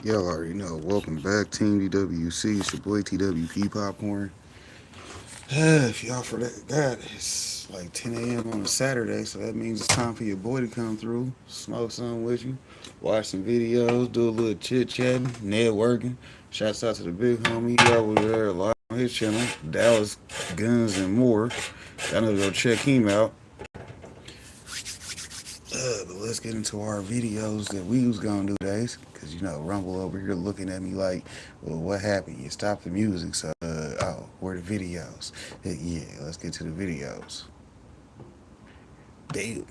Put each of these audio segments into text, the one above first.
Y'all already know. Welcome back, Team DWC. It's your boy TWP Popcorn. If y'all forgot, it's like 10 a.m. on a Saturday, so that means it's time for your boy to come through, smoke something with you, watch some videos, do a little chit chatting, networking. Shouts out to the big homie over there live on his channel, Dallas Guns and More. I know to go check him out. But let's get into our videos that we was gonna do today. Cause Rumble over here looking at me like, well, what happened? You stopped the music, so oh, where the videos? Yeah, let's get to the videos. Damn.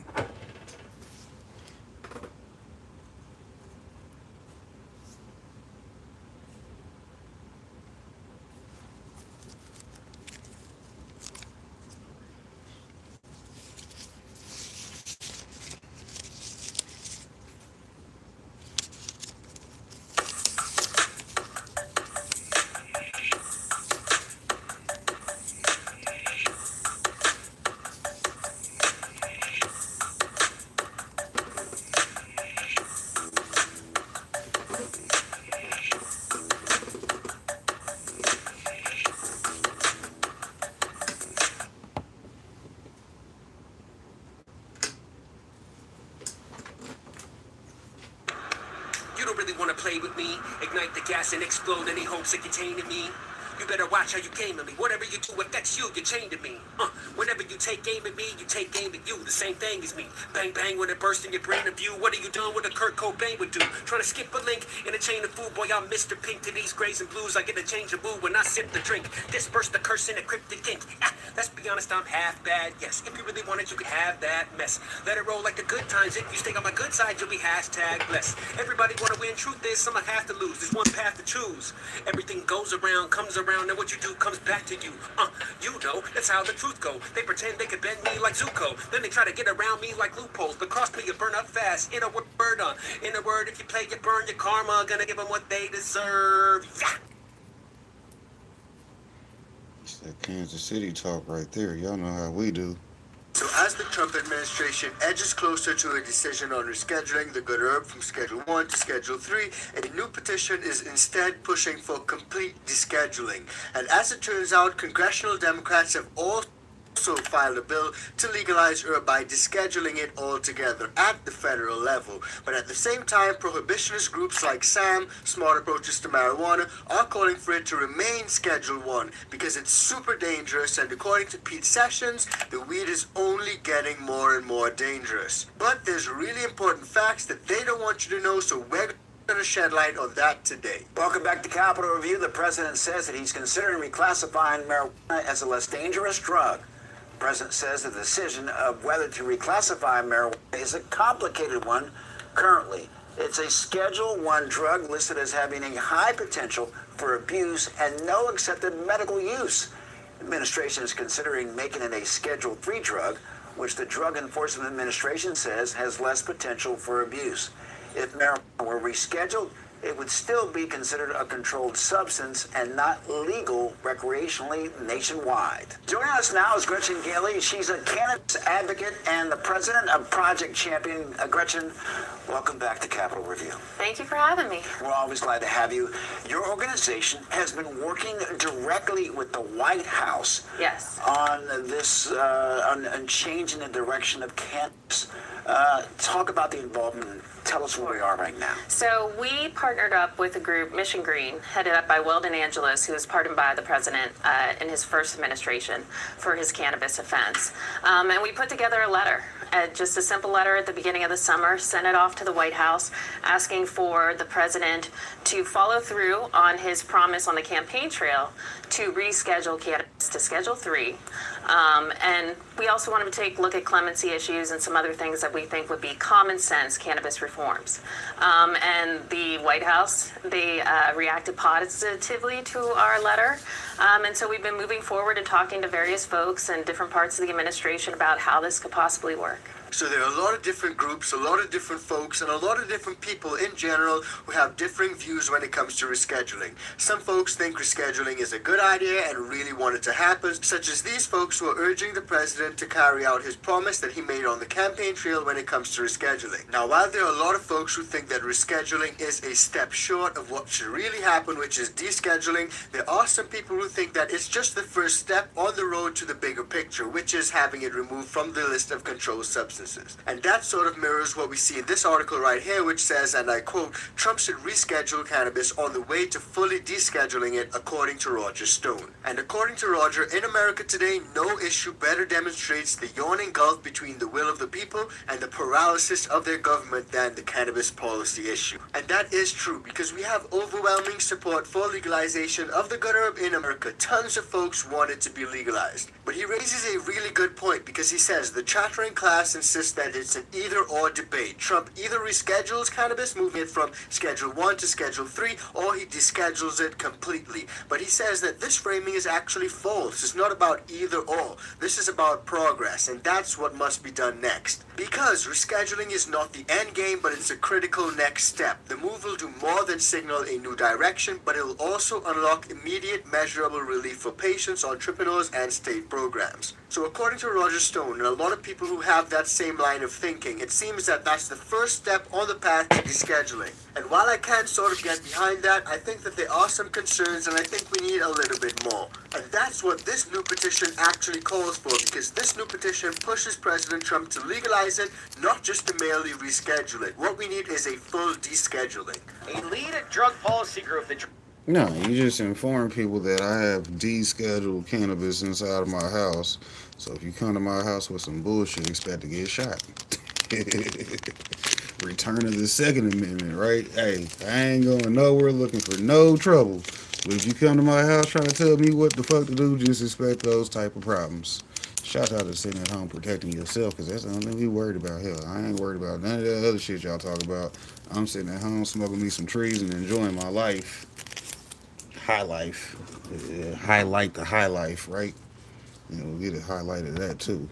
You don't really want to play with me. Ignite the gas and explode any hopes that contain in me. You better watch how you came at me. Whatever you do affects you, you're chained to me. Whenever you take aim at me, you take aim at you. The same thing as me. Bang, bang, when it bursts in your brain of view. What are you doing what a Kurt Cobain would do? Trying to skip a link in a chain of food. Boy, I'm Mr. Pink to these grays and blues. I get to change the mood when I sip the drink. Disperse the curse in a cryptic ink. Let's be honest, I'm half bad, yes. If you really want it, you could have that mess. Let it roll like the good times. If you stay on my good side, you'll be hashtag blessed. Everybody wanna win. Truth is, some have to lose. There's one path to choose. Everything goes around, comes around, and what you do comes back to you. You know, that's how the truth go. They pretend they could bend me like Zuko. Then they try to get around me like loopholes. But cross me, you burn up fast. In a word, in a word, if you play, you burn your karma. Gonna give them what they deserve. Yeah. It's that Kansas City talk right there. Y'all know how we do. So as the Trump administration edges closer to a decision on rescheduling the good herb from Schedule 1 to Schedule 3, a new petition is instead pushing for complete descheduling. And as it turns out, congressional Democrats have also filed a bill to legalize herb by descheduling it altogether at the federal level. But at the same time, prohibitionist groups like SAM, Smart Approaches to Marijuana, are calling for it to remain Schedule 1 because it's super dangerous, and according to Pete Sessions, the weed is only getting more and more dangerous. But there's really important facts that they don't want you to know, so we're going to shed light on that today. Welcome back to Capitol Review. The president says that he's considering reclassifying marijuana as a less dangerous drug. The president says the decision of whether to reclassify marijuana is a complicated one currently. It's a Schedule 1 drug listed as having a high potential for abuse and no accepted medical use. The administration is considering making it a Schedule 3 drug, which the Drug Enforcement Administration says has less potential for abuse. If marijuana were rescheduled, it would still be considered a controlled substance and not legal recreationally nationwide. Joining us now is Gretchen Gailey. She's a cannabis advocate and the president of Project Champion. Gretchen, welcome back to Capitol Review. Thank you for having me. We're always glad to have you. Your organization has been working directly with the White House Yes. on this, on changing the direction of cannabis. Talk about the involvement. Tell us where we are right now. So we partnered up with a group, Mission Green, headed up by Weldon Angeles, who was pardoned by the president in his first administration for his cannabis offense. And we put together a letter, just a simple letter at the beginning of the summer, sent it off to the White House, asking for the president to follow through on his promise on the campaign trail to reschedule cannabis to Schedule 3. And we also wanted to take a look at clemency issues and some other things that we think would be common sense cannabis reforms. And the White House, they reacted positively to our letter. And so we've been moving forward and talking to various folks and different parts of the administration about how this could possibly work. So there are a lot of different groups, a lot of different folks, and a lot of different people in general who have differing views when it comes to rescheduling. Some folks think rescheduling is a good idea and really want it to happen, such as these folks who are urging the president to carry out his promise that he made on the campaign trail when it comes to rescheduling. Now, while there are a lot of folks who think that rescheduling is a step short of what should really happen, which is descheduling, there are some people who think that it's just the first step on the road to the bigger picture, which is having it removed from the list of controlled substances. And that sort of mirrors what we see in this article right here, which says, and I quote, Trump should reschedule cannabis on the way to fully descheduling it, according to Roger Stone. And according to Roger, in America today, no issue better demonstrates the yawning gulf between the will of the people and the paralysis of their government than the cannabis policy issue. And that is true, because we have overwhelming support for legalization of the good herb in America. Tons of folks want it to be legalized. But he raises a really good point, because he says the chattering class insists that it's an either-or debate. Trump either reschedules cannabis, moving it from Schedule 1 to Schedule 3, or he deschedules it completely. But he says that this framing is actually false. It's not about either-or. This is about progress, and that's what must be done next. Because rescheduling is not the end game, but it's a critical next step. The move will do more than signal a new direction, but it will also unlock immediate, measurable relief for patients, entrepreneurs, and state programs. So according to Roger Stone, and a lot of people who have that same line of thinking, it seems that that's the first step on the path to descheduling. And while I can sort of get behind that, I think that there are some concerns, and I think we need a little bit more. And that's what this new petition actually calls for, because this new petition pushes President Trump to legalize it, not just to merely reschedule it. What we need is a full descheduling. A lead drug policy group that... No, you just inform people that I have descheduled cannabis inside of my house. So if you come to my house with some bullshit, expect to get shot. Return of the Second Amendment, right? Hey, I ain't going nowhere looking for no trouble. But if you come to my house trying to tell me what the fuck to do, just expect those type of problems. Shout out to sitting at home protecting yourself, because that's the only thing we worried about. Hell, I ain't worried about none of that other shit y'all talk about. I'm sitting at home smoking me some trees and enjoying my life. High life. Highlight the high life, right? You know, we'll get a highlight of that too.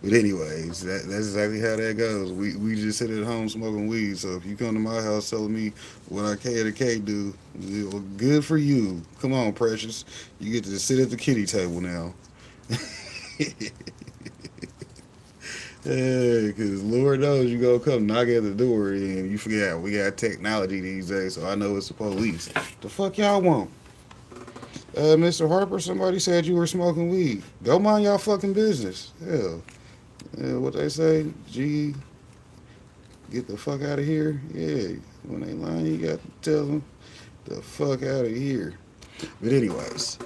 But anyways, that's exactly how that goes. We just sit at home smoking weed. So if you come to my house telling me what I can or can't do, well, good for you. Come on, precious. You get to sit at the kitty table now. Yeah, because Lord knows you gonna come knock at the door and you forget we got technology these days, so I know it's the police. The fuck y'all want? Mr. Harper, somebody said you were smoking weed. Go mind y'all fucking business. Hell. What they say? Gee, get the fuck out of here? Yeah, when they lying, you got to tell them the fuck out of here. But anyways,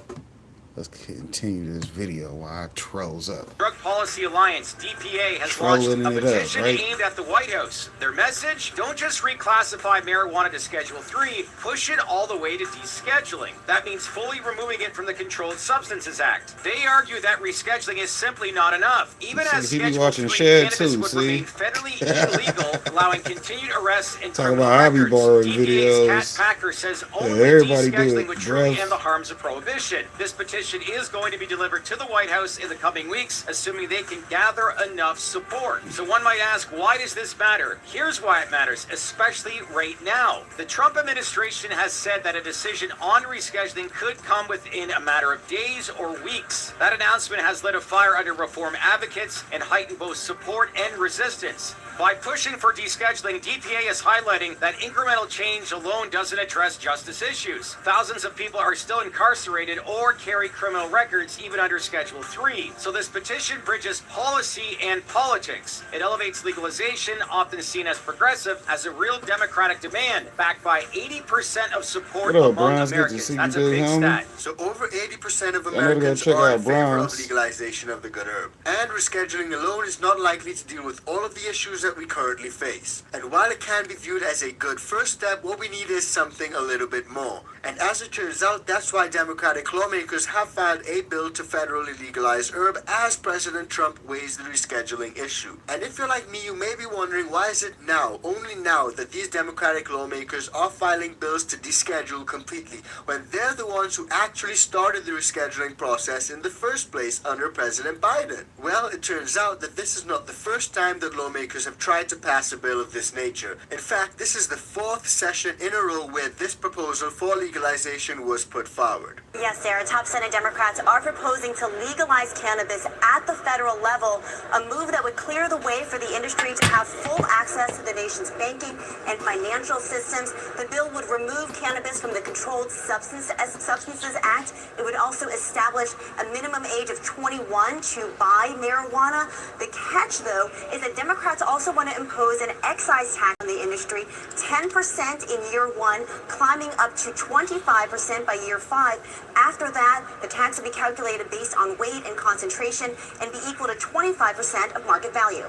let's continue this video while I trolls up. Drug Policy Alliance, DPA, has launched a petition right? aimed at the White House. Their message? Don't just reclassify marijuana to Schedule 3, push it all the way to descheduling. That means fully removing it from the Controlled Substances Act. They argue that rescheduling is simply not enough. Even as Schedule 3 cannabis would remain federally illegal, allowing continued arrests and criminal records. DPA's Kat Packer says only descheduling would truly end the harms of prohibition. This petition is going to be delivered to the White House in the coming weeks, assuming they can gather enough support. So one might ask, why does this matter? Here's why it matters, especially right now. The Trump administration has said that a decision on rescheduling could come within a matter of days or weeks. That announcement has lit a fire under reform advocates and heightened both support and resistance. By pushing for descheduling, DPA is highlighting that incremental change alone doesn't address justice issues. Thousands of people are still incarcerated or carry criminal records even under Schedule 3. So this petition bridges policy and politics. It elevates legalization, often seen as progressive, as a real democratic demand, backed by 80% of support among Americans. That's a big stat. So over 80% of Americans are in favor of legalization of the good herb. And rescheduling alone is not likely to deal with all of the issues that we currently face. And while it can be viewed as a good first step, what we need is something a little bit more. And as it turns out, that's why Democratic lawmakers have filed a bill to federally legalize herb as President Trump weighs the rescheduling issue. And if you're like me, you may be wondering, why is it now, only now, that these Democratic lawmakers are filing bills to deschedule completely, when they're the ones who actually started the rescheduling process in the first place under President Biden? Well, it turns out that this is not the first time that lawmakers have tried to pass a bill of this nature. In fact, this is the fourth session in a row where this proposal for legalization was put forward. Yes, Sarah, top Senate Democrats are proposing to legalize cannabis at the federal level, a move that would clear the way for the industry to have full access to the nation's banking and financial systems. The bill would remove cannabis from the Controlled Substances Act. It would also establish a minimum age of 21 to buy marijuana. The catch, though, is that Democrats also want to impose an excise tax on the industry, 10% in year one, climbing up to 25% by year 5. After that, the tax will be calculated based on weight and concentration and be equal to 25% of market value.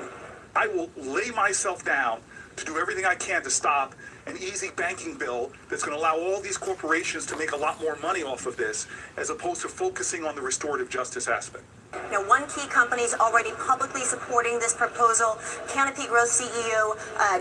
I will lay myself down to do everything I can to stop an easy banking bill that's going to allow all these corporations to make a lot more money off of this, as opposed to focusing on the restorative justice aspect. Now, one key company is already publicly supporting this proposal. Canopy Growth CEO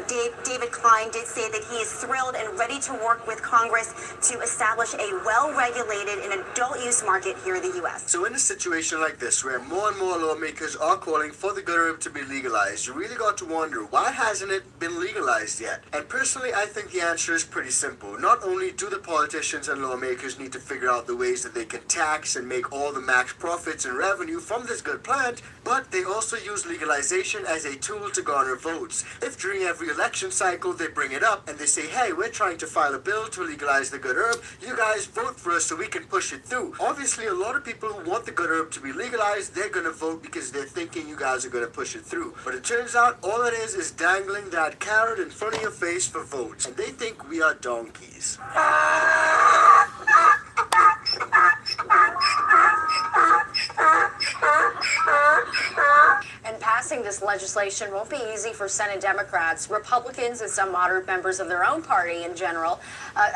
David Klein did say that he is thrilled and ready to work with Congress to establish a well-regulated and adult-use market here in the U.S. So in a situation like this, where more and more lawmakers are calling for the good herb to be legalized, you really got to wonder, why hasn't it been legalized yet? And personally, I think the answer is pretty simple. Not only do the politicians and lawmakers need to figure out the ways that they can tax and make all the max profits and revenue from this good plant, but they also use legalization as a tool to garner votes. If during every election cycle they bring it up and they say, hey, we're trying to file a bill to legalize the good herb, you guys vote for us so we can push it through. Obviously, a lot of people who want the good herb to be legalized, they're going to vote because they're thinking you guys are going to push it through. But it turns out all it is dangling that carrot in front of your face for votes. And they think we are donkeys. And passing this legislation won't be easy for Senate Democrats. Republicans and some moderate members of their own party in general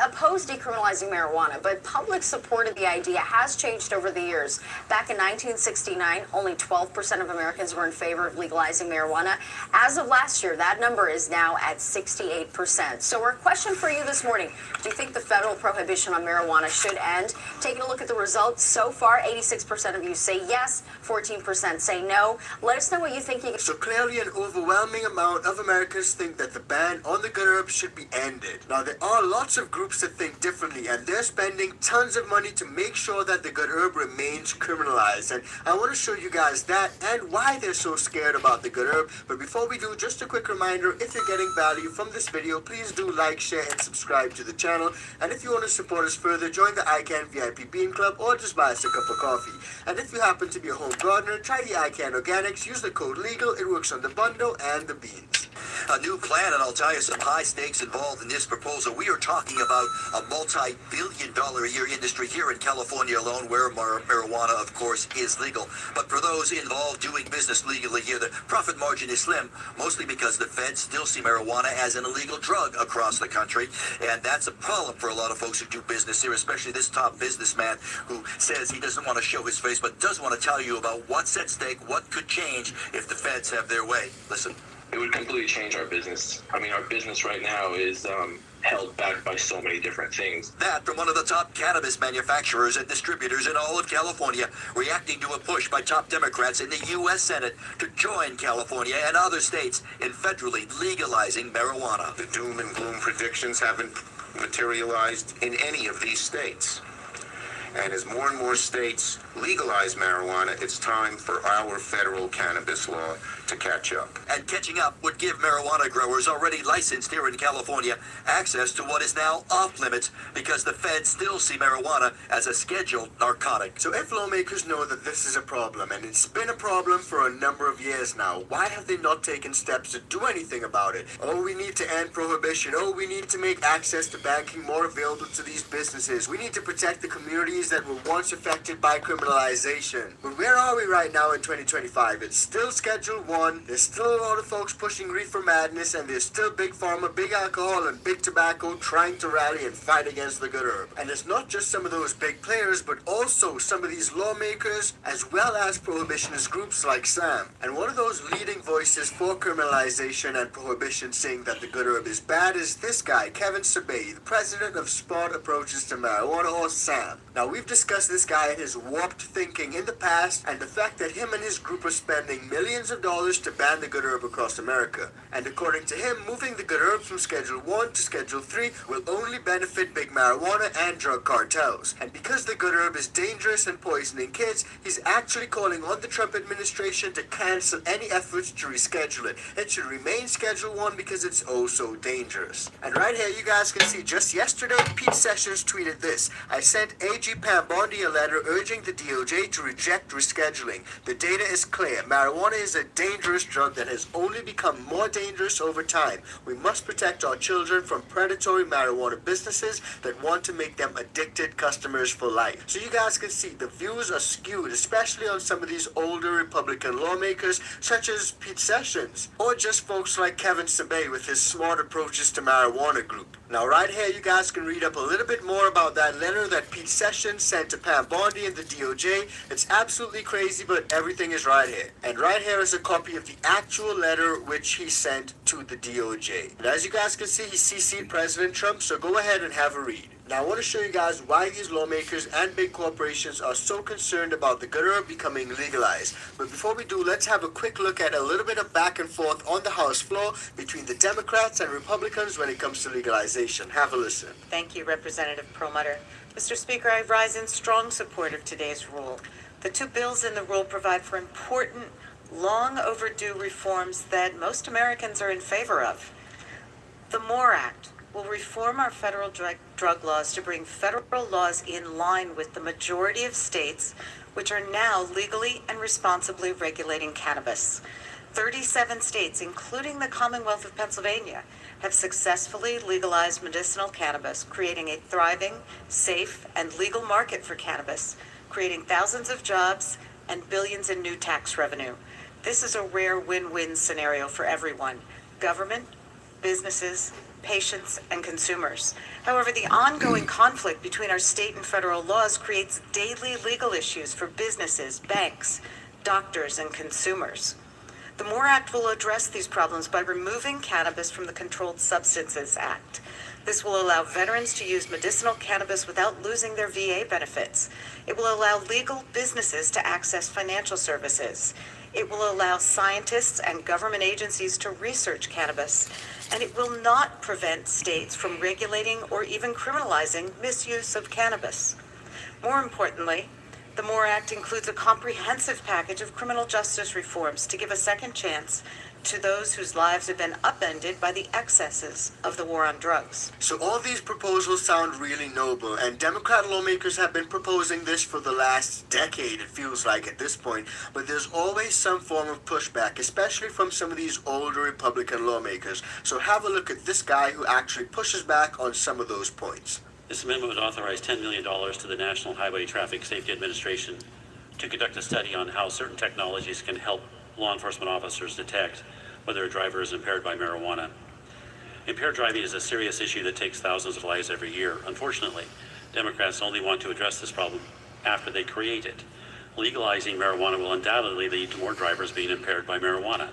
oppose decriminalizing marijuana, but public support of the idea has changed over the years. Back in 1969, only 12% of Americans were in favor of legalizing marijuana. As of last year, that number is now at 68%. So our question for you this morning, do you think the federal prohibition on marijuana should end? Taking a look at the results so far, 86% of you say yes, 14% say no. Let us know what you think. So clearly an overwhelming amount of Americans think that the ban on the good herb should be ended. Now there are lots of groups that think differently, and they're spending tons of money to make sure that the good herb remains criminalized. And I want to show you guys that and why they're so scared about the good herb. But before we do, just a quick reminder, if you're getting value from this video, please do like, share, and subscribe to the channel. And if you want to support us further, join the ICANN VIP Bean Club or just buy us a cup of coffee. And if you happen to be a home gardener, try the ICANN Organics, use the code LEGAL, it works on the bundle and the beans. A new plan, and I'll tell you some high stakes involved in this proposal. We are talking about a multi-billion-dollar a year industry here in California alone, where marijuana, of course, is legal. But for those involved doing business legally here, the profit margin is slim, mostly because the feds still see marijuana as an illegal drug across the country. And that's a problem for a lot of folks who do business here, especially this top businessman who says he doesn't want to show his face, but does want to tell you about what's at stake, what could change if the feds have their way. Listen. It would completely change our business. I mean, our business right now is held back by so many different things. That from one of the top cannabis manufacturers and distributors in all of California, reacting to a push by top Democrats in the U.S. Senate to join California and other states in federally legalizing marijuana. The doom and gloom predictions haven't materialized in any of these states. And as more and more states legalize marijuana, it's time for our federal cannabis law to catch up. And catching up would give marijuana growers already licensed here in California access to what is now off limits because the feds still see marijuana as a scheduled narcotic. So if lawmakers know that this is a problem, and it's been a problem for a number of years now, why have they not taken steps to do anything about it? Oh, we need to end prohibition. Oh, we need to make access to banking more available to these businesses. We need to protect the communities that were once affected by criminalization. But where are we right now in 2025? It's still Schedule won, there's still a lot of folks pushing reefer madness, and there's still big pharma, big alcohol, and big tobacco trying to rally and fight against the good herb. And it's not just some of those big players, but also some of these lawmakers, as well as prohibitionist groups like SAM. And one of those leading voices for criminalization and prohibition saying that the good herb is bad is this guy, Kevin Sabay, the president of Smart Approaches to Marijuana, or SAM. Now, we've discussed this guy and his warped thinking in the past, and the fact that him and his group are spending millions of dollars to ban the good herb across America. And according to him, moving the good herb from Schedule 1 to Schedule 3 will only benefit big marijuana and drug cartels. And because the good herb is dangerous and poisoning kids, he's actually calling on the Trump administration to cancel any efforts to reschedule it. It should remain Schedule 1 because it's oh so dangerous. And right here you guys can see just yesterday, Pete Sessions tweeted this: I sent AG Pam Bondi a letter urging the DOJ to reject rescheduling. The data is clear. Marijuana is a dangerous drug that has only become more dangerous over time. We must protect our children from predatory marijuana businesses that want to make them addicted customers for life. So you guys can see the views are skewed, especially on some of these older Republican lawmakers, such as Pete Sessions, or just folks like Kevin Sabay with his Smart Approaches to Marijuana group. Now, right here, you guys can read up a little bit more about that letter that Pete Sessions sent to Pam Bondi and the DOJ. It's absolutely crazy, but everything is right here. And right here is a copy of the actual letter which he sent to the DOJ. And as you guys can see, he CC'd President Trump, so go ahead and have a read. Now, I want to show you guys why these lawmakers and big corporations are so concerned about the good herb becoming legalized. But before we do, let's have a quick look at a little bit of back and forth on the House floor between the Democrats and Republicans when it comes to legalization. Have a listen. Thank you, Representative Perlmutter. Mr. Speaker, I rise in strong support of today's rule. The two bills in the rule provide for important, long overdue reforms that most Americans are in favor of. The MORE Act will reform our federal drug laws to bring federal laws in line with the majority of states which are now legally and responsibly regulating cannabis. 37 states, including the Commonwealth of Pennsylvania, have successfully legalized medicinal cannabis, creating a thriving, safe, and legal market for cannabis, creating thousands of jobs and billions in new tax revenue. This is a rare win-win scenario for everyone: government, businesses, patients, and consumers. However, the ongoing conflict between our state and federal laws creates daily legal issues for businesses, banks, doctors, and consumers. The MORE Act will address these problems by removing cannabis from the Controlled Substances Act. This will allow veterans to use medicinal cannabis without losing their VA benefits. It will allow legal businesses to access financial services. It will allow scientists and government agencies to research cannabis, and it will not prevent states from regulating or even criminalizing misuse of cannabis. More importantly, the MORE Act includes a comprehensive package of criminal justice reforms to give a second chance to those whose lives have been upended by the excesses of the war on drugs. So all these proposals sound really noble, and Democrat lawmakers have been proposing this for the last decade, it feels like at this point, but there's always some form of pushback, especially from some of these older Republican lawmakers. So have a look at this guy who actually pushes back on some of those points. This amendment would authorize $10 million to the National Highway Traffic Safety Administration to conduct a study on how certain technologies can help law enforcement officers detect whether a driver is impaired by marijuana. Impaired driving is a serious issue that takes thousands of lives every year. Unfortunately, Democrats only want to address this problem after they create it. Legalizing marijuana will undoubtedly lead to more drivers being impaired by marijuana.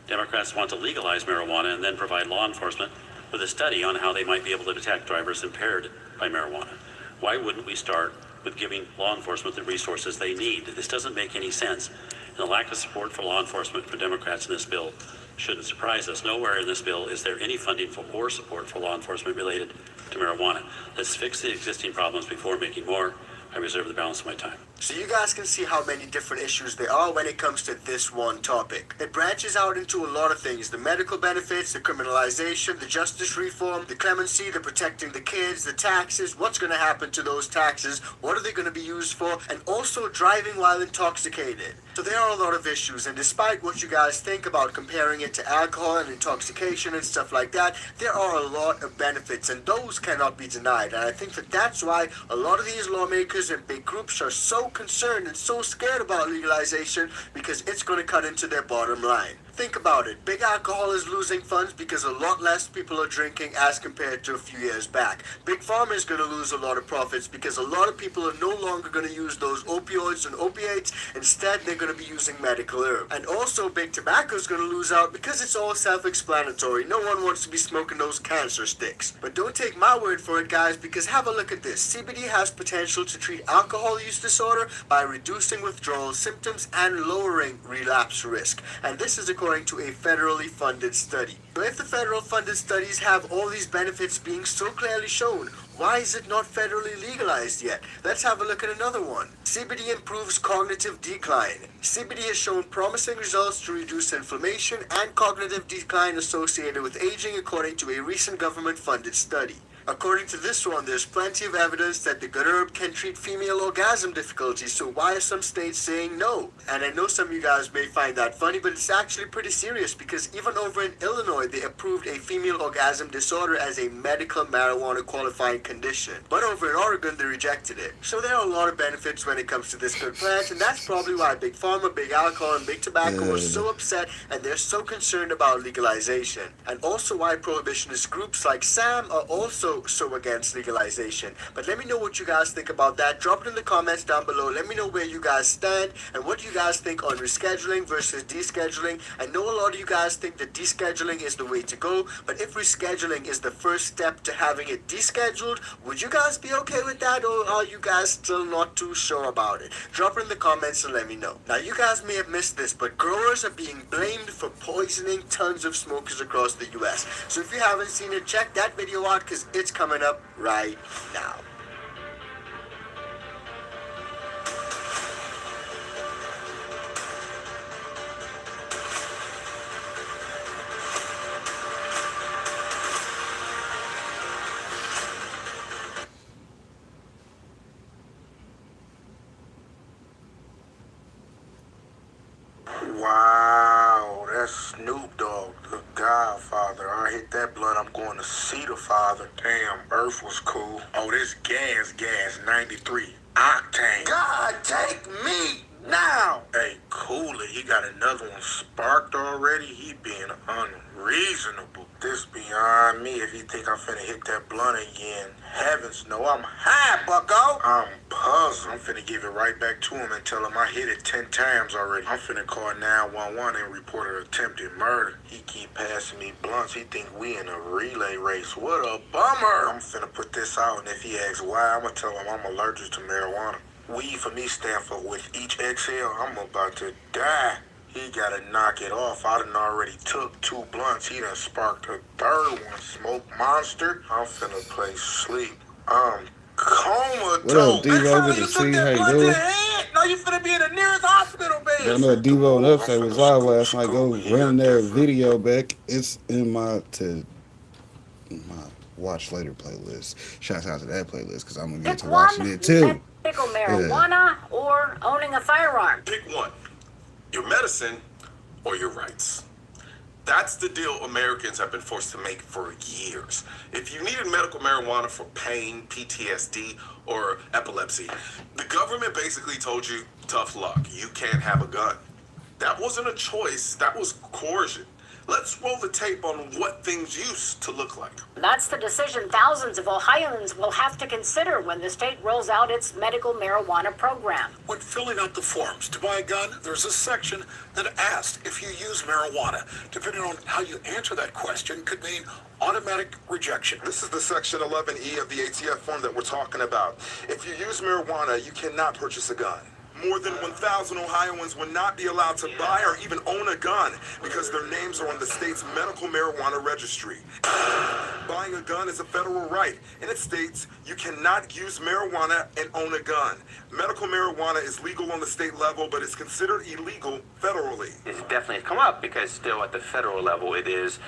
Democrats want to legalize marijuana and then provide law enforcement with a study on how they might be able to detect drivers impaired by marijuana. Why wouldn't we start with giving law enforcement the resources they need? This doesn't make any sense. And the lack of support for law enforcement for Democrats in this bill shouldn't surprise us. Nowhere in this bill is there any funding for or support for law enforcement related to marijuana. Let's fix the existing problems before making more. I reserve the balance of my time. So you guys can see how many different issues there are when it comes to this one topic. It branches out into a lot of things: the medical benefits, the criminalization, the justice reform, the clemency, the protecting the kids, the taxes, what's going to happen to those taxes, what are they going to be used for, and also driving while intoxicated. So there are a lot of issues, and despite what you guys think about comparing it to alcohol and intoxication and stuff like that, there are a lot of benefits, and those cannot be denied. And I think that that's why a lot of these lawmakers and big groups are so so concerned and so scared about legalization because it's going to cut into their bottom line. Think about it. Big alcohol is losing funds because a lot less people are drinking as compared to a few years back. Big pharma is going to lose a lot of profits because a lot of people are no longer going to use those opioids and opiates. Instead, they're going to be using medical herb. And also, big tobacco is going to lose out because it's all self-explanatory. No one wants to be smoking those cancer sticks. But don't take my word for it, guys, because have a look at this. CBD has potential to treat alcohol use disorder by reducing withdrawal symptoms and lowering relapse risk. And this is according to a federally funded study. So if the federal funded studies have all these benefits being so clearly shown, why is it not federally legalized yet? Let's have a look at another one. CBD improves cognitive decline. CBD has shown promising results to reduce inflammation and cognitive decline associated with aging according to a recent government-funded study. According to this one, there's plenty of evidence that the good herb can treat female orgasm difficulties, so why are some states saying no? And I know some of you guys may find that funny, but it's actually pretty serious because even over in Illinois, they approved a female orgasm disorder as a medical marijuana qualifying condition. But over in Oregon, they rejected it. So there are a lot of benefits when it comes to this good plant, and that's probably why Big Pharma, Big Alcohol, and Big Tobacco are so upset and they're so concerned about legalization. And also why prohibitionist groups like SAM are also so against legalization. But let me know what you guys think about that. Drop it in the comments down below. Let me know where you guys stand and what you guys think on rescheduling versus descheduling. I know a lot of you guys think that descheduling is the way to go, but if rescheduling is the first step to having it descheduled, would you guys be okay with that, or are you guys still not too sure about it? Drop it in the comments and let me know. Now, you guys may have missed this, but growers are being blamed for poisoning tons of smokers across the US. So if you haven't seen it, check that video out because it's coming up right now. Wow, that's Snoop Dogg, the Godfather. I hit that blunt, I'm going to see the Father. Damn, Earth was cool. Oh, this gas, 93 octane. God, take me now. Hey, cool it. He got another one sparked already. He being unreasonable. This beyond me. If he think I'm finna hit that blunt again, heavens no, I'm high, bucko. I'm puzzled. I'm finna give it right back to him and tell him I hit it 10 times already. I'm finna call 911 and report an attempted murder. He keep passing me blunts. He think we in a relay race. What a bummer. I'm finna put this out, and if he asks why, I'm gonna tell him I'm allergic to marijuana. Weed for me stand for with each exhale, I'm about to die. He gotta knock it off. I done already took 2 blunts. He done sparked a third one. Smoke monster. I'm finna play sleep. I'm comatose. What up, Devo? Good to see you. How you doing? No, you finna be in the nearest hospital bed. I know Devo and Upstate was live last night. Go run their video back. It's in my watch later playlist. Shouts out to that playlist because I'm gonna get to watching it too. Medical marijuana or owning a firearm. Pick one. Your medicine or your rights. That's the deal Americans have been forced to make for years. If you needed medical marijuana for pain, PTSD, or epilepsy, the government basically told you, tough luck, you can't have a gun. That wasn't a choice, that was coercion. Let's roll the tape on what things used to look like. That's the decision thousands of Ohioans will have to consider when the state rolls out its medical marijuana program. When filling out the forms to buy a gun, there's a section that asks if you use marijuana. Depending on how you answer that question could mean automatic rejection. This is the Section 11E of the ATF form that we're talking about. If you use marijuana, you cannot purchase a gun. More than 1,000 Ohioans will not be allowed to buy or even own a gun because their names are on the state's medical marijuana registry. Buying a gun is a federal right, and it states you cannot use marijuana and own a gun. Medical marijuana is legal on the state level, but it's considered illegal federally. It's definitely come up because still at the federal level it is,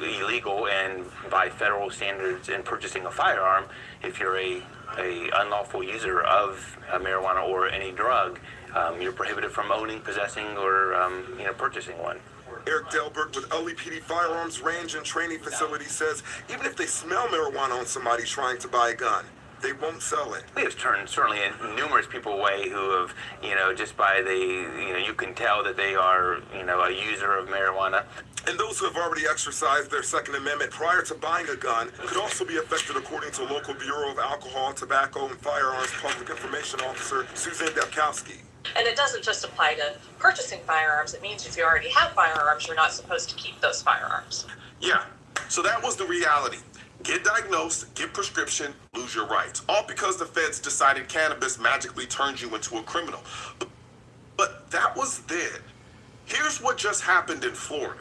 illegal, and by federal standards in purchasing a firearm, if you're a unlawful user of marijuana or any drug, you're prohibited from owning, possessing, or purchasing one. Eric Delbert with LEPD Firearms Range and Training Facility says even if they smell marijuana on somebody trying to buy a gun, They won't sell it. We have turned certainly numerous people away who have, just by you can tell that they are, a user of marijuana. And those who have already exercised their Second Amendment prior to buying a gun could also be affected, according to local Bureau of Alcohol, Tobacco, and Firearms Public Information Officer Susan Depkowski. And it doesn't just apply to purchasing firearms. It means if you already have firearms, you're not supposed to keep those firearms. Yeah, so that was the reality. Get diagnosed, get prescription, lose your rights. All because the feds decided cannabis magically turns you into a criminal. But that was then. Here's what just happened in Florida.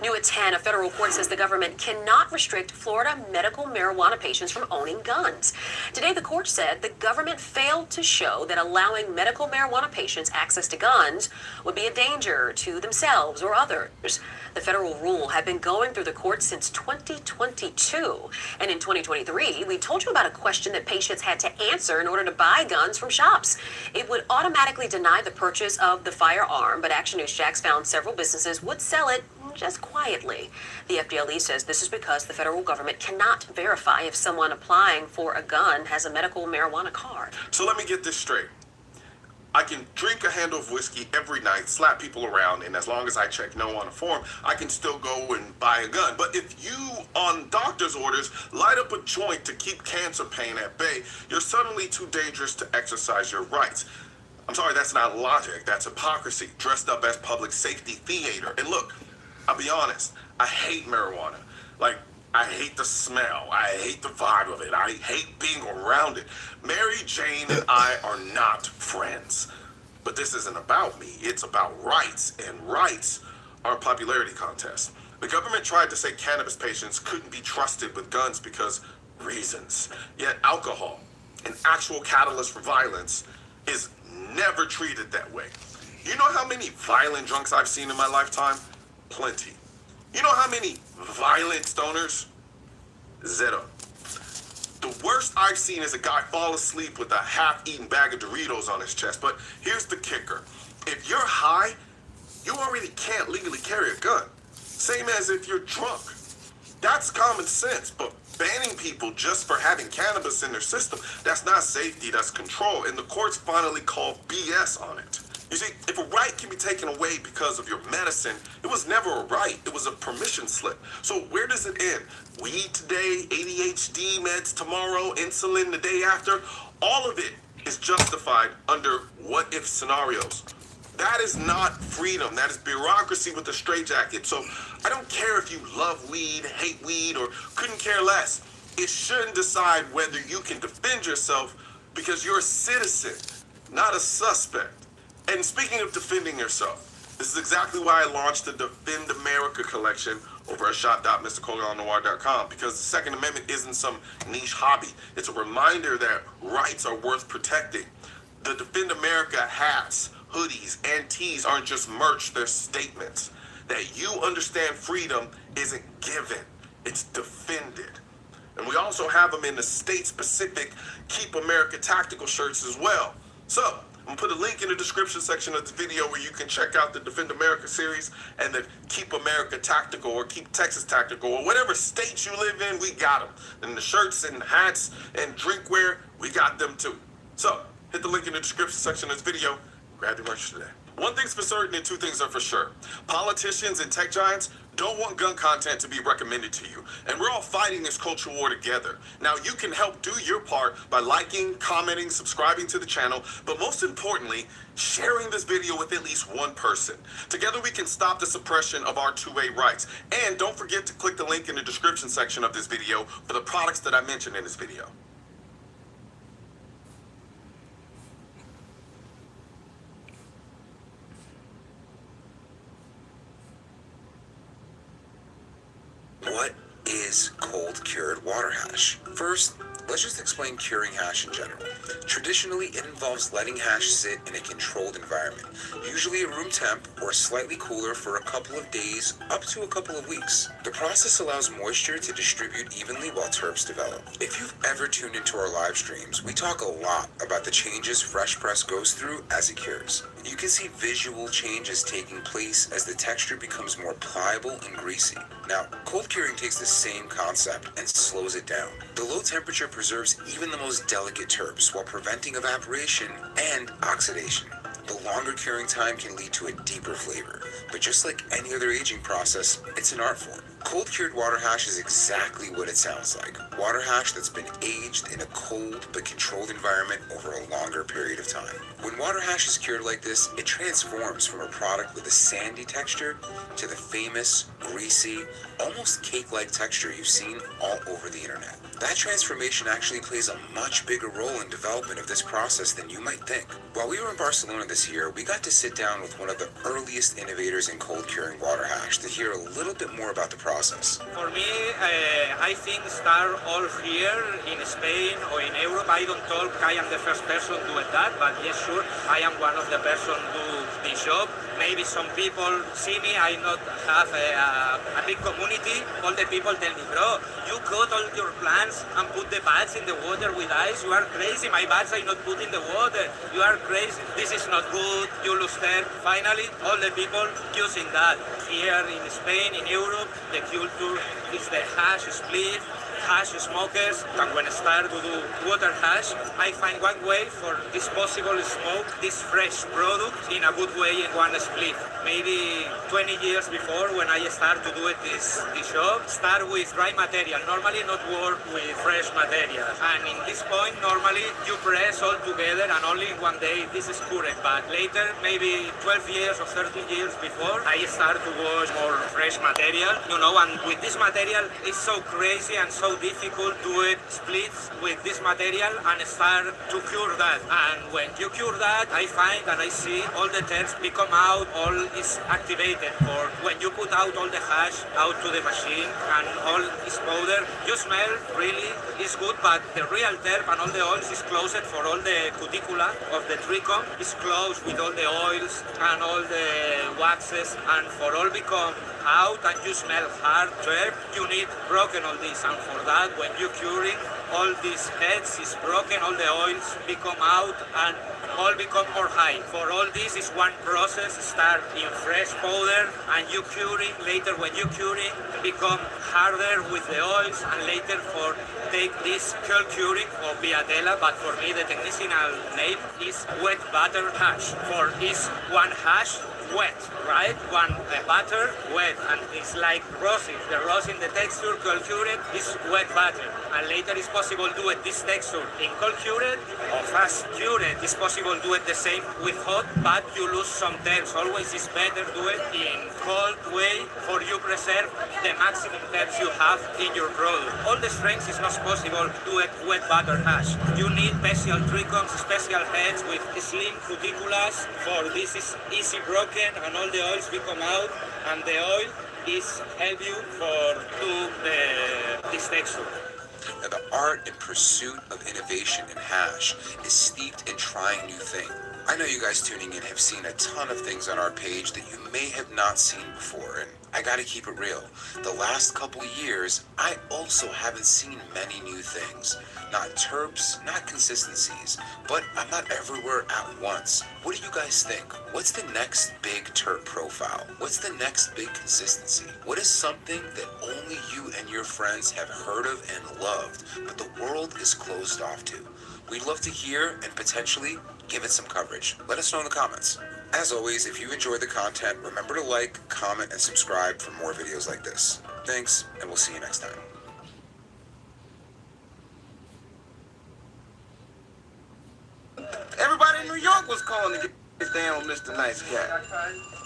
New at 10, a federal court says the government cannot restrict Florida medical marijuana patients from owning guns. Today, the court said the government failed to show that allowing medical marijuana patients access to guns would be a danger to themselves or others. The federal rule had been going through the courts since 2022. And in 2023, we told you about a question that patients had to answer in order to buy guns from shops. It would automatically deny the purchase of the firearm, but Action News Jax found several businesses would sell it just quietly. The FDLE says this is because the federal government cannot verify if someone applying for a gun has a medical marijuana card. So let me get this straight. I can drink a handle of whiskey every night, slap people around, and as long as I check no on a form, I can still go and buy a gun. But if you, on doctor's orders, light up a joint to keep cancer pain at bay, you're suddenly too dangerous to exercise your rights. I'm sorry, that's not logic. That's hypocrisy, dressed up as public safety theater. And look, I'll be honest, I hate marijuana. I hate the smell. I hate the vibe of it. I hate being around it. Mary Jane and I are not friends. But this isn't about me. It's about rights, and rights are a popularity contest. The government tried to say cannabis patients couldn't be trusted with guns because reasons. Yet alcohol, an actual catalyst for violence, is never treated that way. You know how many violent drunks I've seen in my lifetime? Plenty. You know how many violent stoners? Zero. The worst I've seen is a guy fall asleep with a half-eaten bag of Doritos on his chest. But here's the kicker. If you're high, you already can't legally carry a gun. Same as if you're drunk. That's common sense, but banning people just for having cannabis in their system, that's not safety, that's control. And the courts finally called BS on it. You see, if a right can be taken away because of your medicine, it was never a right. It was a permission slip. So where does it end? Weed today, ADHD meds tomorrow, insulin the day after. All of it is justified under what-if scenarios. That is not freedom. That is bureaucracy with a straitjacket. So I don't care if you love weed, hate weed, or couldn't care less. It shouldn't decide whether you can defend yourself because you're a citizen, not a suspect. And speaking of defending yourself, this is exactly why I launched the Defend America collection over at shop.mrcolonnoir.com, because the Second Amendment isn't some niche hobby. It's a reminder that rights are worth protecting. The Defend America hats, hoodies, and tees aren't just merch, they're statements. That you understand freedom isn't given, it's defended. And we also have them in the state-specific Keep America tactical shirts as well. So, I'm gonna put a link in the description section of the video where you can check out the Defend America series and the Keep America Tactical or Keep Texas Tactical or whatever state you live in, we got them. And the shirts and hats and drinkware, we got them too. So, hit the link in the description section of this video, grab your merch today. One thing's for certain and two things are for sure. Politicians and tech giants don't want gun content to be recommended to you. And we're all fighting this culture war together. Now, you can help do your part by liking, commenting, subscribing to the channel, but most importantly, sharing this video with at least one person. Together, we can stop the suppression of our two-way rights. And don't forget to click the link in the description section of this video for the products that I mentioned in this video. What is cold cured water hash? First, let's just explain curing hash in general. Traditionally, it involves letting hash sit in a controlled environment, usually at room temp or slightly cooler for a couple of days up to a couple of weeks. The process allows moisture to distribute evenly while terps develop. If you've ever tuned into our live streams, we talk a lot about the changes fresh press goes through as it cures. You can see visual changes taking place as the texture becomes more pliable and greasy. Now, cold curing takes the same concept and slows it down. The low temperature preserves even the most delicate terps while preventing evaporation and oxidation. The longer curing time can lead to a deeper flavor, but just like any other aging process, it's an art form. Cold cured water hash is exactly what it sounds like. Water hash that's been aged in a cold but controlled environment over a longer period of time. When water hash is cured like this, it transforms from a product with a sandy texture to the famous, greasy, almost cake-like texture you've seen all over the internet. That transformation actually plays a much bigger role in development of this process than you might think. While we were in Barcelona this year, we got to sit down with one of the earliest innovators in cold curing water hash to hear a little bit more about the process. For me, I think start all here in Spain or in Europe. I don't talk, I am the first person doing that, but yes, sure, I am one of the person do this job. Maybe some people see me, I not have a big community. All the people tell me, bro, you cut all your plants and put the buds in the water with ice. You are crazy, my buds are not put in the water. You are crazy, this is not good, you lose terp. Finally, all the people using that. Here in Spain, in Europe, the culture is the hash split, hash smokers, and when I start to do water hash, I find one way for this possible smoke, this fresh product in a good way in one split. Maybe 20 years before when I start to do it this job, start with dry material, normally not work with fresh material. And in this point, normally you press all together and only one day this is cured. But later, maybe 12 years or 13 years before, I start to wash more fresh material, you know, and with this material, it's so crazy and so difficult to do splits with this material and start to cure that. And when you cure that, I find and I see all the terps become out, all is activated. For when you put out all the hash out to the machine and all is powder, you smell really is good, but the real terp and all the oils is closed for all the cuticula of the trichome is closed with all the oils and all the waxes, and for all become out and you smell hard terp, you need broken all this, and for that when you curing all these heads is broken, all the oils become out and all become more high. For all this is one process, start in fresh powder and you curing, later when you curing become harder with the oils, and later for take this cold curing or piatella, but for me the technical name is wet butter hash. For is one hash wet, right? One butter wet, and it's like rosin. The rosin, the texture cold cured is wet butter, and later it's possible do it this texture in cold cured or fast cured. It's possible do it the same with hot, but you lose some terps. Always is better do it in cold way for you preserve the maximum terps you have in your product. All the strengths is not possible do it wet butter hash. You need special trichomes, special heads with slim cuticulas. For this is easy broken and all the oils will come out, and the oil is help you for do this texture. Now, the art and pursuit of innovation in hash is steeped in trying new things. I know you guys tuning in have seen a ton of things on our page that you may have not seen before, and I gotta keep it real. The last couple years, I also haven't seen many new things. Not terps, not consistencies, but I'm not everywhere at once. What do you guys think? What's the next big terp profile? What's the next big consistency? What is something that only you and your friends have heard of and loved, but the world is closed off to? We'd love to hear and potentially give it some coverage. Let us know in the comments. As always, if you enjoyed the content, remember to like, comment, and subscribe for more videos like this. Thanks, and we'll see you next time. Everybody in New York was calling to get down with Mr. Nice Guy.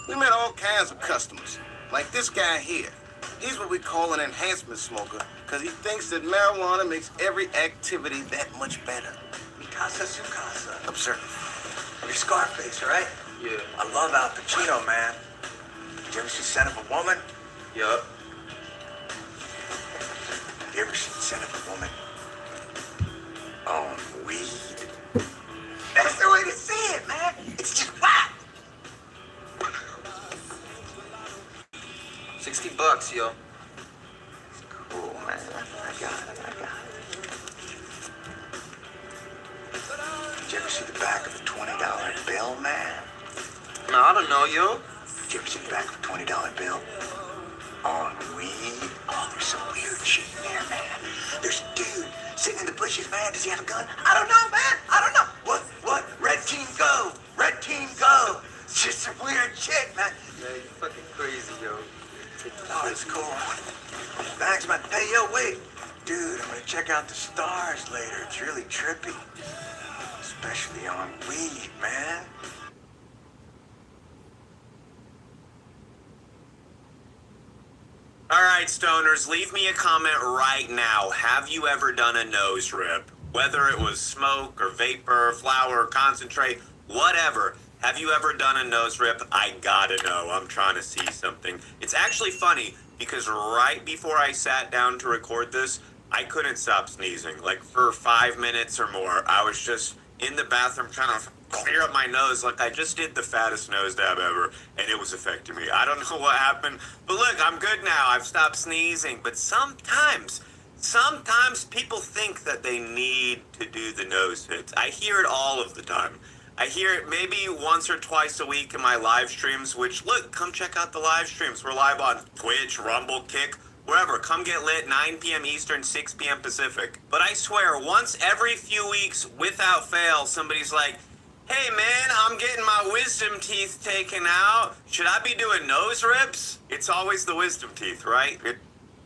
We met all kinds of customers, like this guy here. He's what we call an enhancement smoker, because he thinks that marijuana makes every activity that much better. Mi casa su casa. Observe. You're Scarface, right? Yeah. I love Al Pacino, man. Did you ever see Son of a Woman? Yup. You ever seen Son of a Woman on weed? That's the way to see it, man. It's just whack. $60, yo. Cool, man. I got it. Did you ever see the back of a $20 bill, man? No, I don't know, yo. Did you ever see the back of a $20 bill on weed? Oh, there's some weird shit in there, man. There's a dude sitting in the bush bushes, man. Does he have a gun? I don't know, man. I don't know. What? Red team go. Red team go. It's just some weird shit, man. Yeah, you're fucking crazy, yo. Oh, it's cool. Thanks, man. Hey, yo, wait. Dude, I'm gonna check out the stars later. It's really trippy. Especially on weed, man. All right, stoners, leave me a comment right now. Have you ever done a nose rip? Whether it was smoke or vapor, flower, concentrate, whatever. Have you ever done a nose rip? I gotta know. I'm trying to see something. It's actually funny because right before I sat down to record this, I couldn't stop sneezing. Like for 5 minutes or more, I was just in the bathroom trying to clear up my nose like I just did the fattest nose dab ever, and it was affecting me. I don't know what happened, but look, I'm good now. I've stopped sneezing, but sometimes people think that they need to do the nose hits. I hear it all of the time. I hear it maybe once or twice a week in my live streams, which, look, come check out the live streams. We're live on Twitch, Rumble, Kick, wherever. Come get lit, 9 p.m. Eastern, 6 p.m. Pacific. But I swear, once every few weeks, without fail, somebody's like, hey man, I'm getting my wisdom teeth taken out. Should I be doing nose rips? It's always the wisdom teeth, right?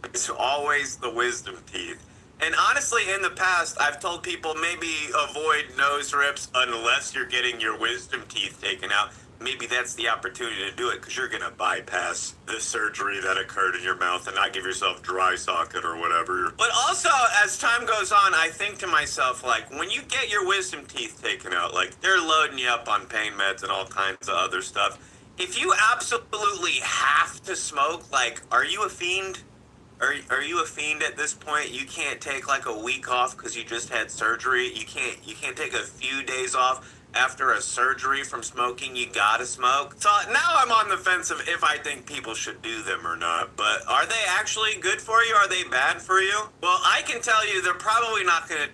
It's always the wisdom teeth. And honestly, in the past, I've told people maybe avoid nose rips unless you're getting your wisdom teeth taken out. Maybe that's the opportunity to do it because you're going to bypass the surgery that occurred in your mouth and not give yourself dry socket or whatever. But also, as time goes on, I think to myself, like, when you get your wisdom teeth taken out, like, they're loading you up on pain meds and all kinds of other stuff. If you absolutely have to smoke, like, are you a fiend? Are you a fiend at this point? You can't take like a week off because you just had surgery. You can't take a few days off after a surgery from smoking. You gotta smoke. So now I'm on the fence of if I think people should do them or not. But are they actually good for you? Are they bad for you? Well, I can tell you they're probably not gonna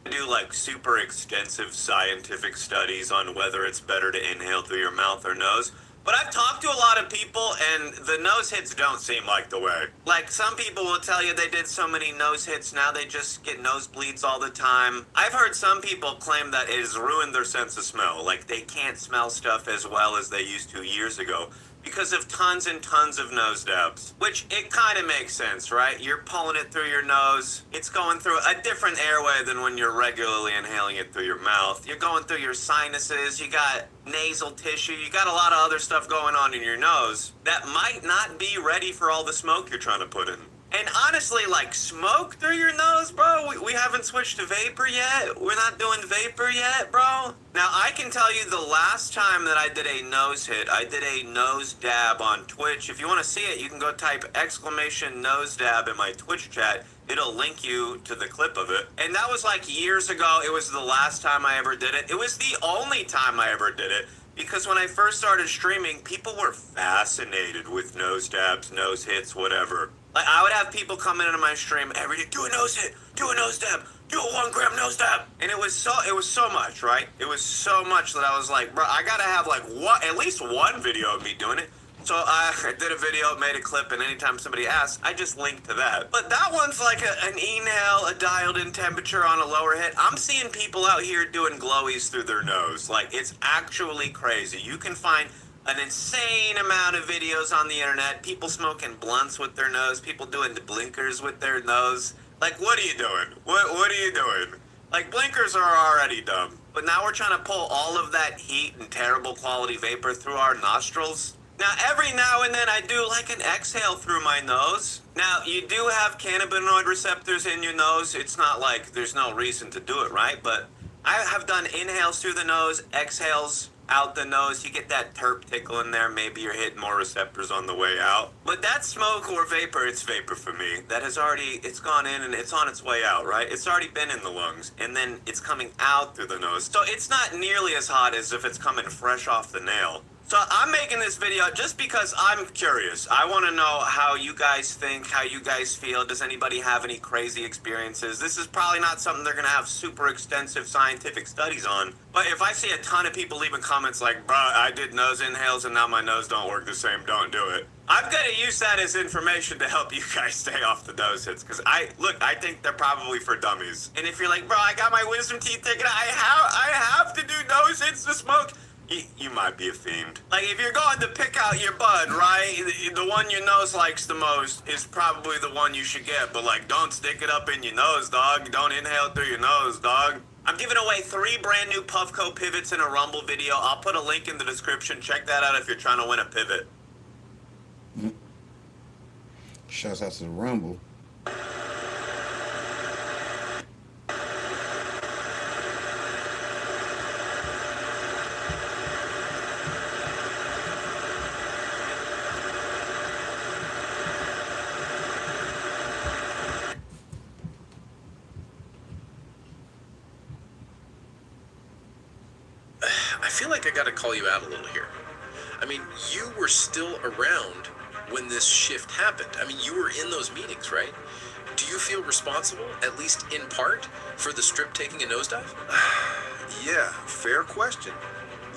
do like super extensive scientific studies on whether it's better to inhale through your mouth or nose. But I've talked to a lot of people, and the nose hits don't seem like the way. Like, some people will tell you they did so many nose hits, now they just get nosebleeds all the time. I've heard some people claim that it has ruined their sense of smell. Like, they can't smell stuff as well as they used to years ago because of tons and tons of nose dabs. Which, it kind of makes sense, right? You're pulling it through your nose. It's going through a different airway than when you're regularly inhaling it through your mouth. You're going through your sinuses, you got nasal tissue, you got a lot of other stuff going on in your nose that might not be ready for all the smoke you're trying to put in. And honestly, like, smoke through your nose, bro? We haven't switched to vapor yet? We're not doing vapor yet, bro? Now, I can tell you the last time that I did a nose hit, I did a nose dab on Twitch. If you want to see it, you can go type !nose dab in my Twitch chat. It'll link you to the clip of it. And that was like years ago. It was the last time I ever did it. It was the only time I ever did it. Because when I first started streaming, people were fascinated with nose dabs, nose hits, whatever. Like, I would have people come into my stream every day, do a nose hit, do a nose dab, do a 1 gram nose dab. And it was so much, right? It was so much that I was like, bro, I gotta have like at least one video of me doing it. So I did a video, made a clip, and anytime somebody asks, I just link to that. But that one's like an e-nail, a dialed-in temperature on a lower hit. I'm seeing people out here doing glowies through their nose. Like, it's actually crazy. You can find an insane amount of videos on the internet. People smoking blunts with their nose. People doing the blinkers with their nose. Like, what are you doing? What are you doing? Like, blinkers are already dumb. But now we're trying to pull all of that heat and terrible quality vapor through our nostrils. Now, every now and then I do like an exhale through my nose. Now, you do have cannabinoid receptors in your nose. It's not like there's no reason to do it, right? But I have done inhales through the nose, exhales out the nose. You get that terp tickle in there. Maybe you're hitting more receptors on the way out. But that smoke or vapor, it's vapor for me. That has already, it's gone in and it's on its way out, right? It's already been in the lungs and then it's coming out through the nose. So it's not nearly as hot as if it's coming fresh off the nail. So I'm making this video just because I'm curious. I want to know how you guys think, how you guys feel. Does anybody have any crazy experiences? This is probably not something they're going to have super extensive scientific studies on. But if I see a ton of people leaving comments like, bruh, I did nose inhales and now my nose don't work the same, don't do it. I'm going to use that as information to help you guys stay off the nose hits. Because I think they're probably for dummies. And if you're like, bro, I got my wisdom teeth taken, I have to do nose hits to smoke. You might be a fiend. Like, if you're going to pick out your bud, right, the one your nose likes the most is probably the one you should get. But, like, don't stick it up in your nose, dog. Don't inhale through your nose, dog. I'm giving away 3 brand new Puffco pivots in a Rumble video. I'll put a link in the description. Check that out if you're trying to win a pivot. Shouts out to the Rumble. I feel like I gotta call you out a little here. I mean, you were still around when this shift happened. I mean, you were in those meetings, right? Do you feel responsible, at least in part, for the strip taking a nosedive? Yeah, fair question.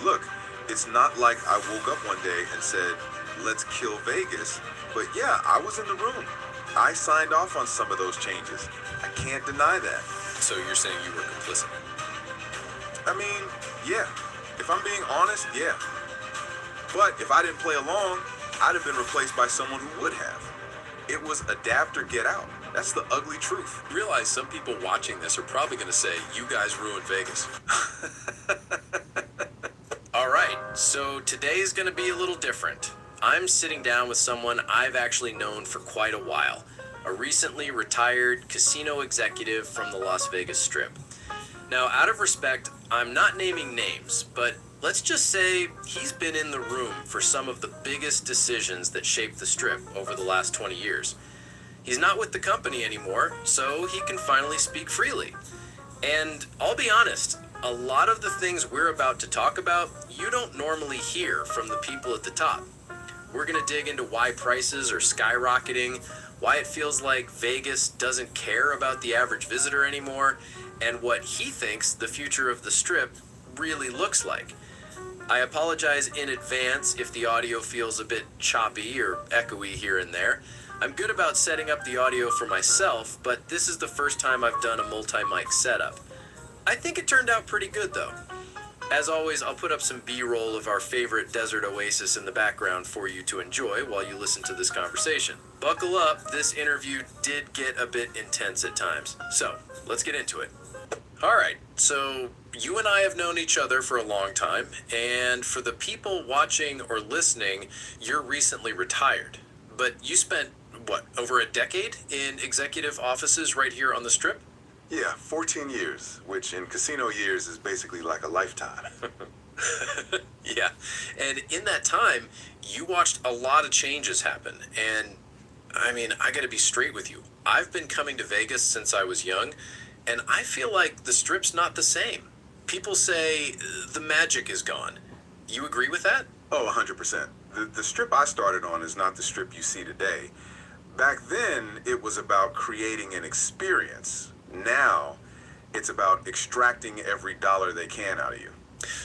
Look, it's not like I woke up one day and said, let's kill Vegas. But yeah, I was in the room. I signed off on some of those changes. I can't deny that. So you're saying you were complicit? I mean, yeah. If I'm being honest, yeah. But if I didn't play along, I'd have been replaced by someone who would have. It was adapt or get out. That's the ugly truth. Realize some people watching this are probably going to say, you guys ruined Vegas. All right, so today is going to be a little different. I'm sitting down with someone I've actually known for quite a while, a recently retired casino executive from the Las Vegas Strip. Now, out of respect, I'm not naming names, but let's just say he's been in the room for some of the biggest decisions that shaped the Strip over the last 20 years. He's not with the company anymore, so he can finally speak freely. And I'll be honest, a lot of the things we're about to talk about, you don't normally hear from the people at the top. We're going to dig into why prices are skyrocketing, why it feels like Vegas doesn't care about the average visitor anymore, and what he thinks the future of the Strip really looks like. I apologize in advance if the audio feels a bit choppy or echoey here and there. I'm good about setting up the audio for myself, but this is the first time I've done a multi-mic setup. I think it turned out pretty good though. As always, I'll put up some B-roll of our favorite desert oasis in the background for you to enjoy while you listen to this conversation. Buckle up, this interview did get a bit intense at times. So, let's get into it. Alright, so you and I have known each other for a long time, and for the people watching or listening, you're recently retired. But you spent, what, over a decade in executive offices right here on the Strip? Yeah, 14 years, which in casino years is basically like a lifetime. Yeah, and in that time, you watched a lot of changes happen, and I mean, I gotta be straight with you. I've been coming to Vegas since I was young, and I feel like the Strip's not the same. People say the magic is gone. You agree with that? Oh, 100%. The Strip I started on is not the Strip you see today. Back then, it was about creating an experience. Now, it's about extracting every dollar they can out of you.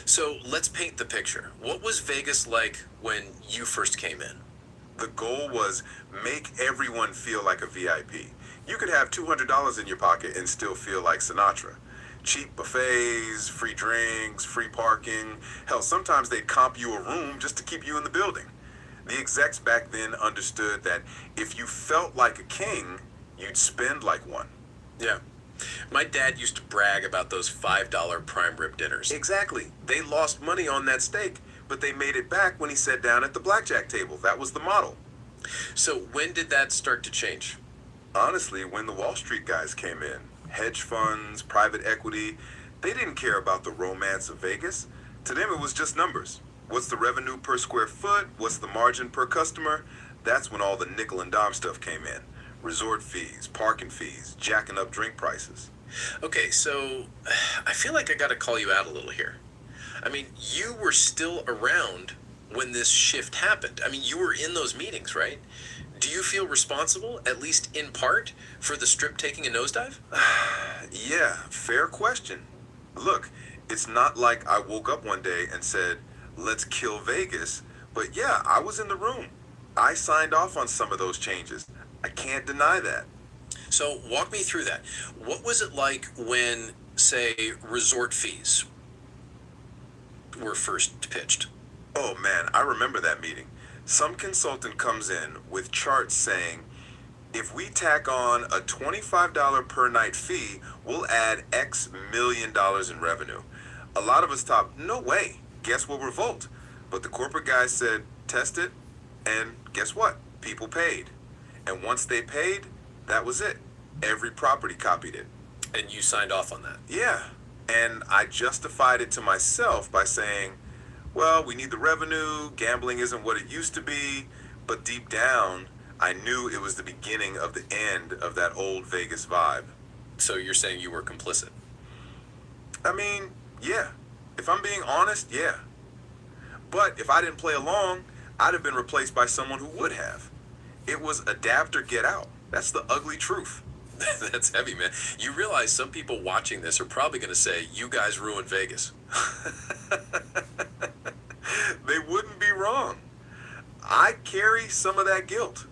So let's paint the picture. What was Vegas like when you first came in? The goal was make everyone feel like a VIP. You could have $200 in your pocket and still feel like Sinatra. Cheap buffets, free drinks, free parking. Hell, sometimes they'd comp you a room just to keep you in the building. The execs back then understood that if you felt like a king, you'd spend like one. Yeah. My dad used to brag about those $5 prime rib dinners. Exactly. They lost money on that steak, but they made it back when he sat down at the blackjack table. That was the model. So when did that start to change? Honestly, when the Wall Street guys came in, hedge funds, private equity, they didn't care about the romance of Vegas. To them, it was just numbers. What's the revenue per square foot? What's the margin per customer? That's when all the nickel and dime stuff came in. Resort fees, parking fees, jacking up drink prices. Okay, so I feel like I gotta call you out a little here. I mean, you were still around when this shift happened? I mean, you were in those meetings, right? Do you feel responsible, at least in part, for the Strip taking a nosedive? Yeah, fair question. Look, it's not like I woke up one day and said, let's kill Vegas. But yeah, I was in the room. I signed off on some of those changes. I can't deny that. So walk me through that. What was it like when, say, resort fees were first pitched? Oh man, I remember that meeting. Some consultant comes in with charts saying, if we tack on a $25 per night fee, we'll add X million dollars in revenue. A lot of us thought, no way, guess we'll revolt. But the corporate guys said, test it, and guess what? People paid. And once they paid, that was it. Every property copied it. And you signed off on that? Yeah. And I justified it to myself by saying, well, we need the revenue, gambling isn't what it used to be, but deep down, I knew it was the beginning of the end of that old Vegas vibe. So you're saying you were complicit? I mean, yeah. If I'm being honest, yeah. But if I didn't play along, I'd have been replaced by someone who would have. It was adapt or get out. That's the ugly truth. That's heavy, man. You realize some people watching this are probably going to say, you guys ruined Vegas. They wouldn't be wrong. I carry some of that guilt.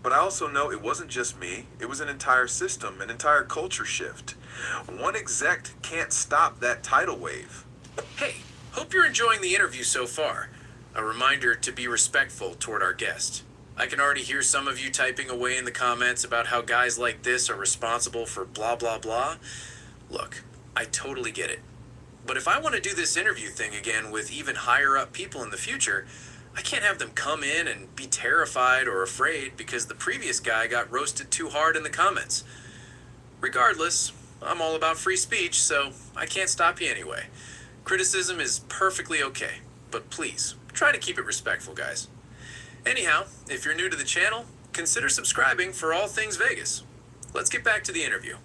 But I also know it wasn't just me. It was an entire system, an entire culture shift. One exec can't stop that tidal wave. Hey, hope you're enjoying the interview so far. A reminder to be respectful toward our guest. I can already hear some of you typing away in the comments about how guys like this are responsible for blah, blah, blah. Look, I totally get it. But if I want to do this interview thing again with even higher up people in the future, I can't have them come in and be terrified or afraid because the previous guy got roasted too hard in the comments. Regardless, I'm all about free speech, so I can't stop you anyway. Criticism is perfectly okay, but please, try to keep it respectful, guys. Anyhow, if you're new to the channel, consider subscribing for all things Vegas. Let's get back to the interview.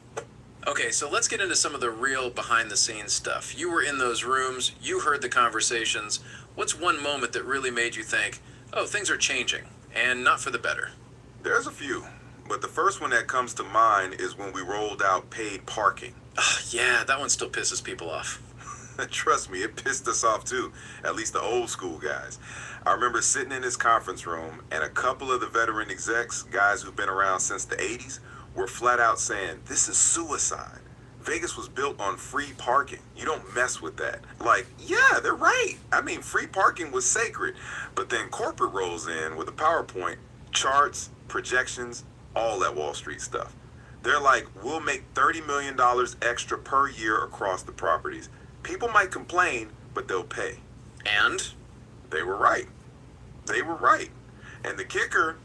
Okay, so let's get into some of the real behind-the-scenes stuff. You were in those rooms, you heard the conversations. What's one moment that really made you think, oh, things are changing, and not for the better? There's a few, but the first one that comes to mind is when we rolled out paid parking. Yeah, that one still pisses people off. Trust me, it pissed us off too, at least the old school guys. I remember sitting in this conference room and a couple of the veteran execs, guys who've been around since the 80s, were flat out saying, this is suicide. Vegas was built on free parking. You don't mess with that. Like, yeah, they're right. I mean, free parking was sacred. But then corporate rolls in with a PowerPoint, charts, projections, all that Wall Street stuff. They're like, we'll make $30 million extra per year across the properties. People might complain, but they'll pay. And? They were right. They were right. And the kicker,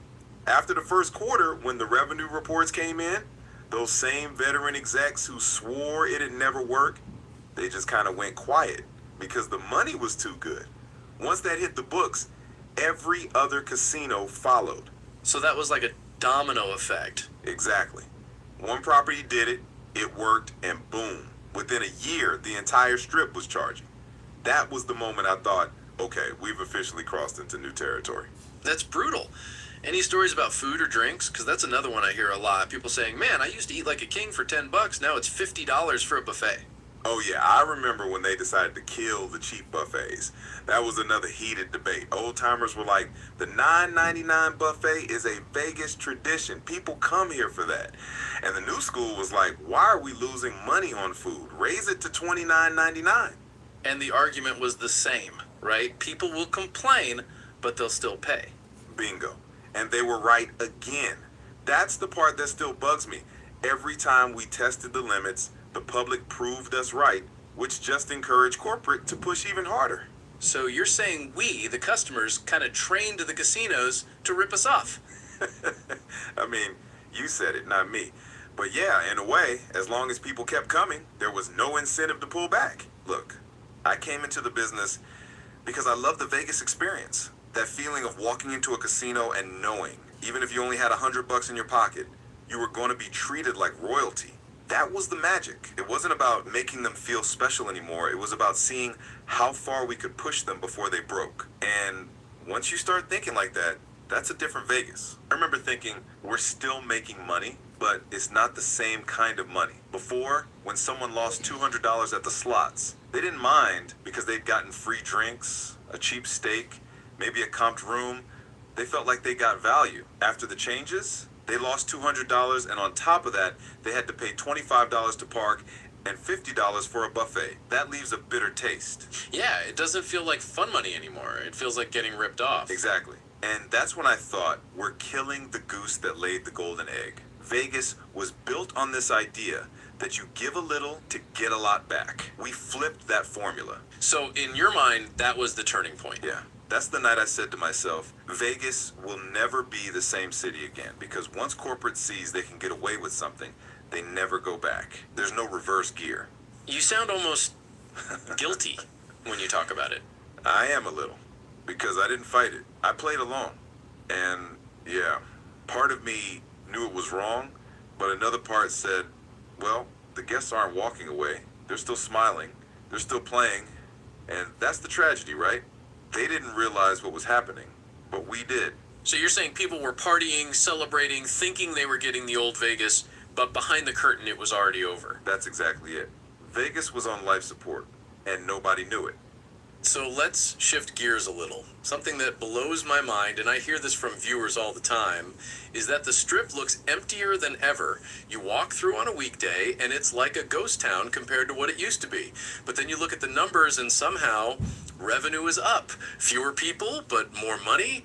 after the first quarter, when the revenue reports came in, those same veteran execs who swore it'd never work, they just kind of went quiet because the money was too good. Once that hit the books, every other casino followed. So that was like a domino effect. Exactly. One property did it, it worked, and boom. Within a year, the entire strip was charging. That was the moment I thought, okay, we've officially crossed into new territory. That's brutal. Any stories about food or drinks? Because that's another one I hear a lot. People saying, man, I used to eat like a king for $10. Now it's $50 for a buffet. Oh yeah, I remember when they decided to kill the cheap buffets. That was another heated debate. Old timers were like, the $9.99 buffet is a Vegas tradition. People come here for that. And the new school was like, why are we losing money on food? Raise it to $29.99. And the argument was the same, right? People will complain, but they'll still pay. Bingo. And they were right again. That's the part that still bugs me. Every time we tested the limits, the public proved us right, which just encouraged corporate to push even harder. So you're saying we, the customers, kind of trained the casinos to rip us off? I mean, you said it, not me. But yeah, in a way, as long as people kept coming, there was no incentive to pull back. Look, I came into the business because I love the Vegas experience. That feeling of walking into a casino and knowing, even if you only had $100 in your pocket, you were going to be treated like royalty. That was the magic. It wasn't about making them feel special anymore. It was about seeing how far we could push them before they broke. And Once you start thinking like that, that's a different Vegas. I remember thinking, we're still making money, but it's not the same kind of money. Before, when someone lost $200 at the slots, they didn't mind because they'd gotten free drinks, a cheap steak, maybe a comped room. They felt like they got value. After the changes, they lost $200, and on top of that, they had to pay $25 to park and $50 for a buffet. That leaves a bitter taste. Yeah, it doesn't feel like fun money anymore. It feels like getting ripped off. Exactly. And that's when I thought, we're killing the goose that laid the golden egg. Vegas was built on this idea that you give a little to get a lot back. We flipped that formula. So in your mind, that was the turning point. Yeah. That's the night I said to myself, Vegas will never be the same city again, because once corporate sees they can get away with something, they never go back. There's no reverse gear. You sound almost guilty when you talk about it. I am a little, because I didn't fight it. I played along. And yeah, part of me knew it was wrong, but another part said, well, the guests aren't walking away. They're still smiling. They're still playing. And that's the tragedy, right? They didn't realize what was happening, but we did. So you're saying people were partying, celebrating, thinking they were getting the old Vegas, but behind the curtain it was already over. That's exactly it. Vegas was on life support, and nobody knew it. So let's shift gears a little. Something that blows my mind, and I hear this from viewers all the time, is that the Strip looks emptier than ever. You walk through on a weekday, and it's like a ghost town compared to what it used to be. But then you look at the numbers, and somehow revenue is up. Fewer people, but more money.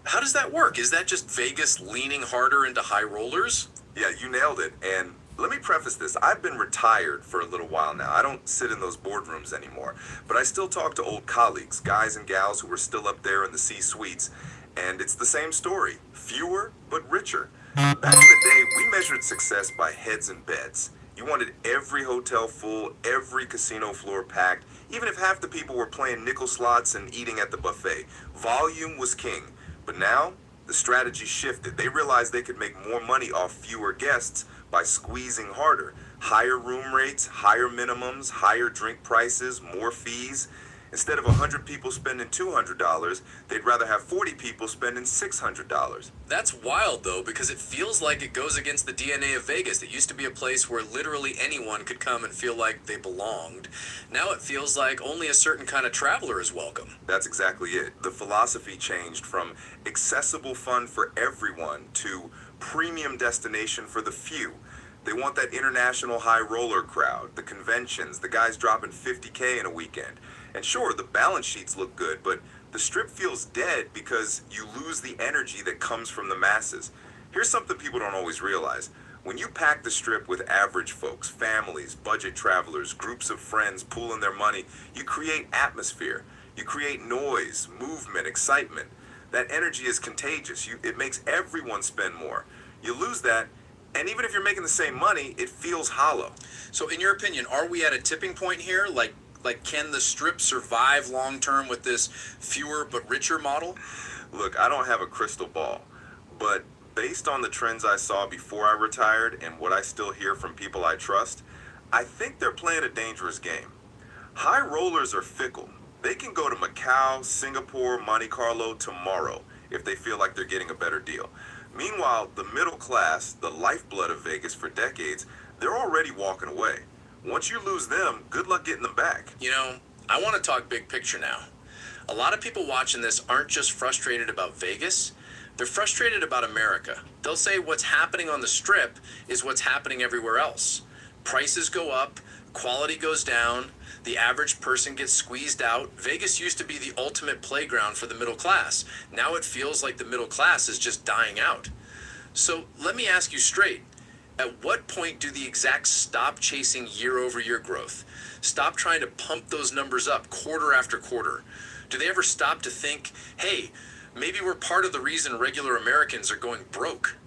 How does that work? Is that just Vegas leaning harder into high rollers? Yeah, you nailed it. And let me preface this. I've been retired for a little while now. I don't sit in those boardrooms anymore. But I still talk to old colleagues, guys and gals who are still up there in the C-suites. And it's the same story. Fewer, but richer. Back in the day, we measured success by heads and beds. You wanted every hotel full, every casino floor packed, even if half the people were playing nickel slots and eating at the buffet. Volume was king. But now, the strategy shifted. They realized they could make more money off fewer guests by squeezing harder. Higher room rates, higher minimums, higher drink prices, more fees. Instead of 100 people spending $200, they'd rather have 40 people spending $600. That's wild, though, because it feels like it goes against the DNA of Vegas. It used to be a place where literally anyone could come and feel like they belonged. Now it feels like only a certain kind of traveler is welcome. That's exactly it. The philosophy changed from accessible fun for everyone to premium destination for the few. They want that international high roller crowd, the conventions, the guys dropping $50K in a weekend. And sure, the balance sheets look good, but the Strip feels dead because you lose the energy that comes from the masses. Here's something people don't always realize. When you pack the Strip with average folks, families, budget travelers, groups of friends pooling their money, you create atmosphere. You create noise, movement, excitement. That energy is contagious. It makes everyone spend more. You lose that, and even if you're making the same money, it feels hollow. So in your opinion, are we at a tipping point here? Like can the Strip survive long term with this fewer but richer model? Look, I don't have a crystal ball, but based on the trends I saw before I retired and what I still hear from people I trust, I think they're playing a dangerous game. High rollers are fickle. They can go to Macau, Singapore, Monte Carlo tomorrow if they feel like they're getting a better deal. Meanwhile, the middle class, the lifeblood of Vegas for decades, they're already walking away. Once you lose them, good luck getting them back. You know, I want to talk big picture now. A lot of people watching this aren't just frustrated about Vegas. They're frustrated about America. They'll say what's happening on the Strip is what's happening everywhere else. Prices go up, quality goes down, the average person gets squeezed out. Vegas used to be the ultimate playground for the middle class. Now it feels like the middle class is just dying out. So let me ask you straight. At what point do the execs stop chasing year-over-year growth? Stop trying to pump those numbers up quarter after quarter? Do they ever stop to think, hey, maybe we're part of the reason regular Americans are going broke?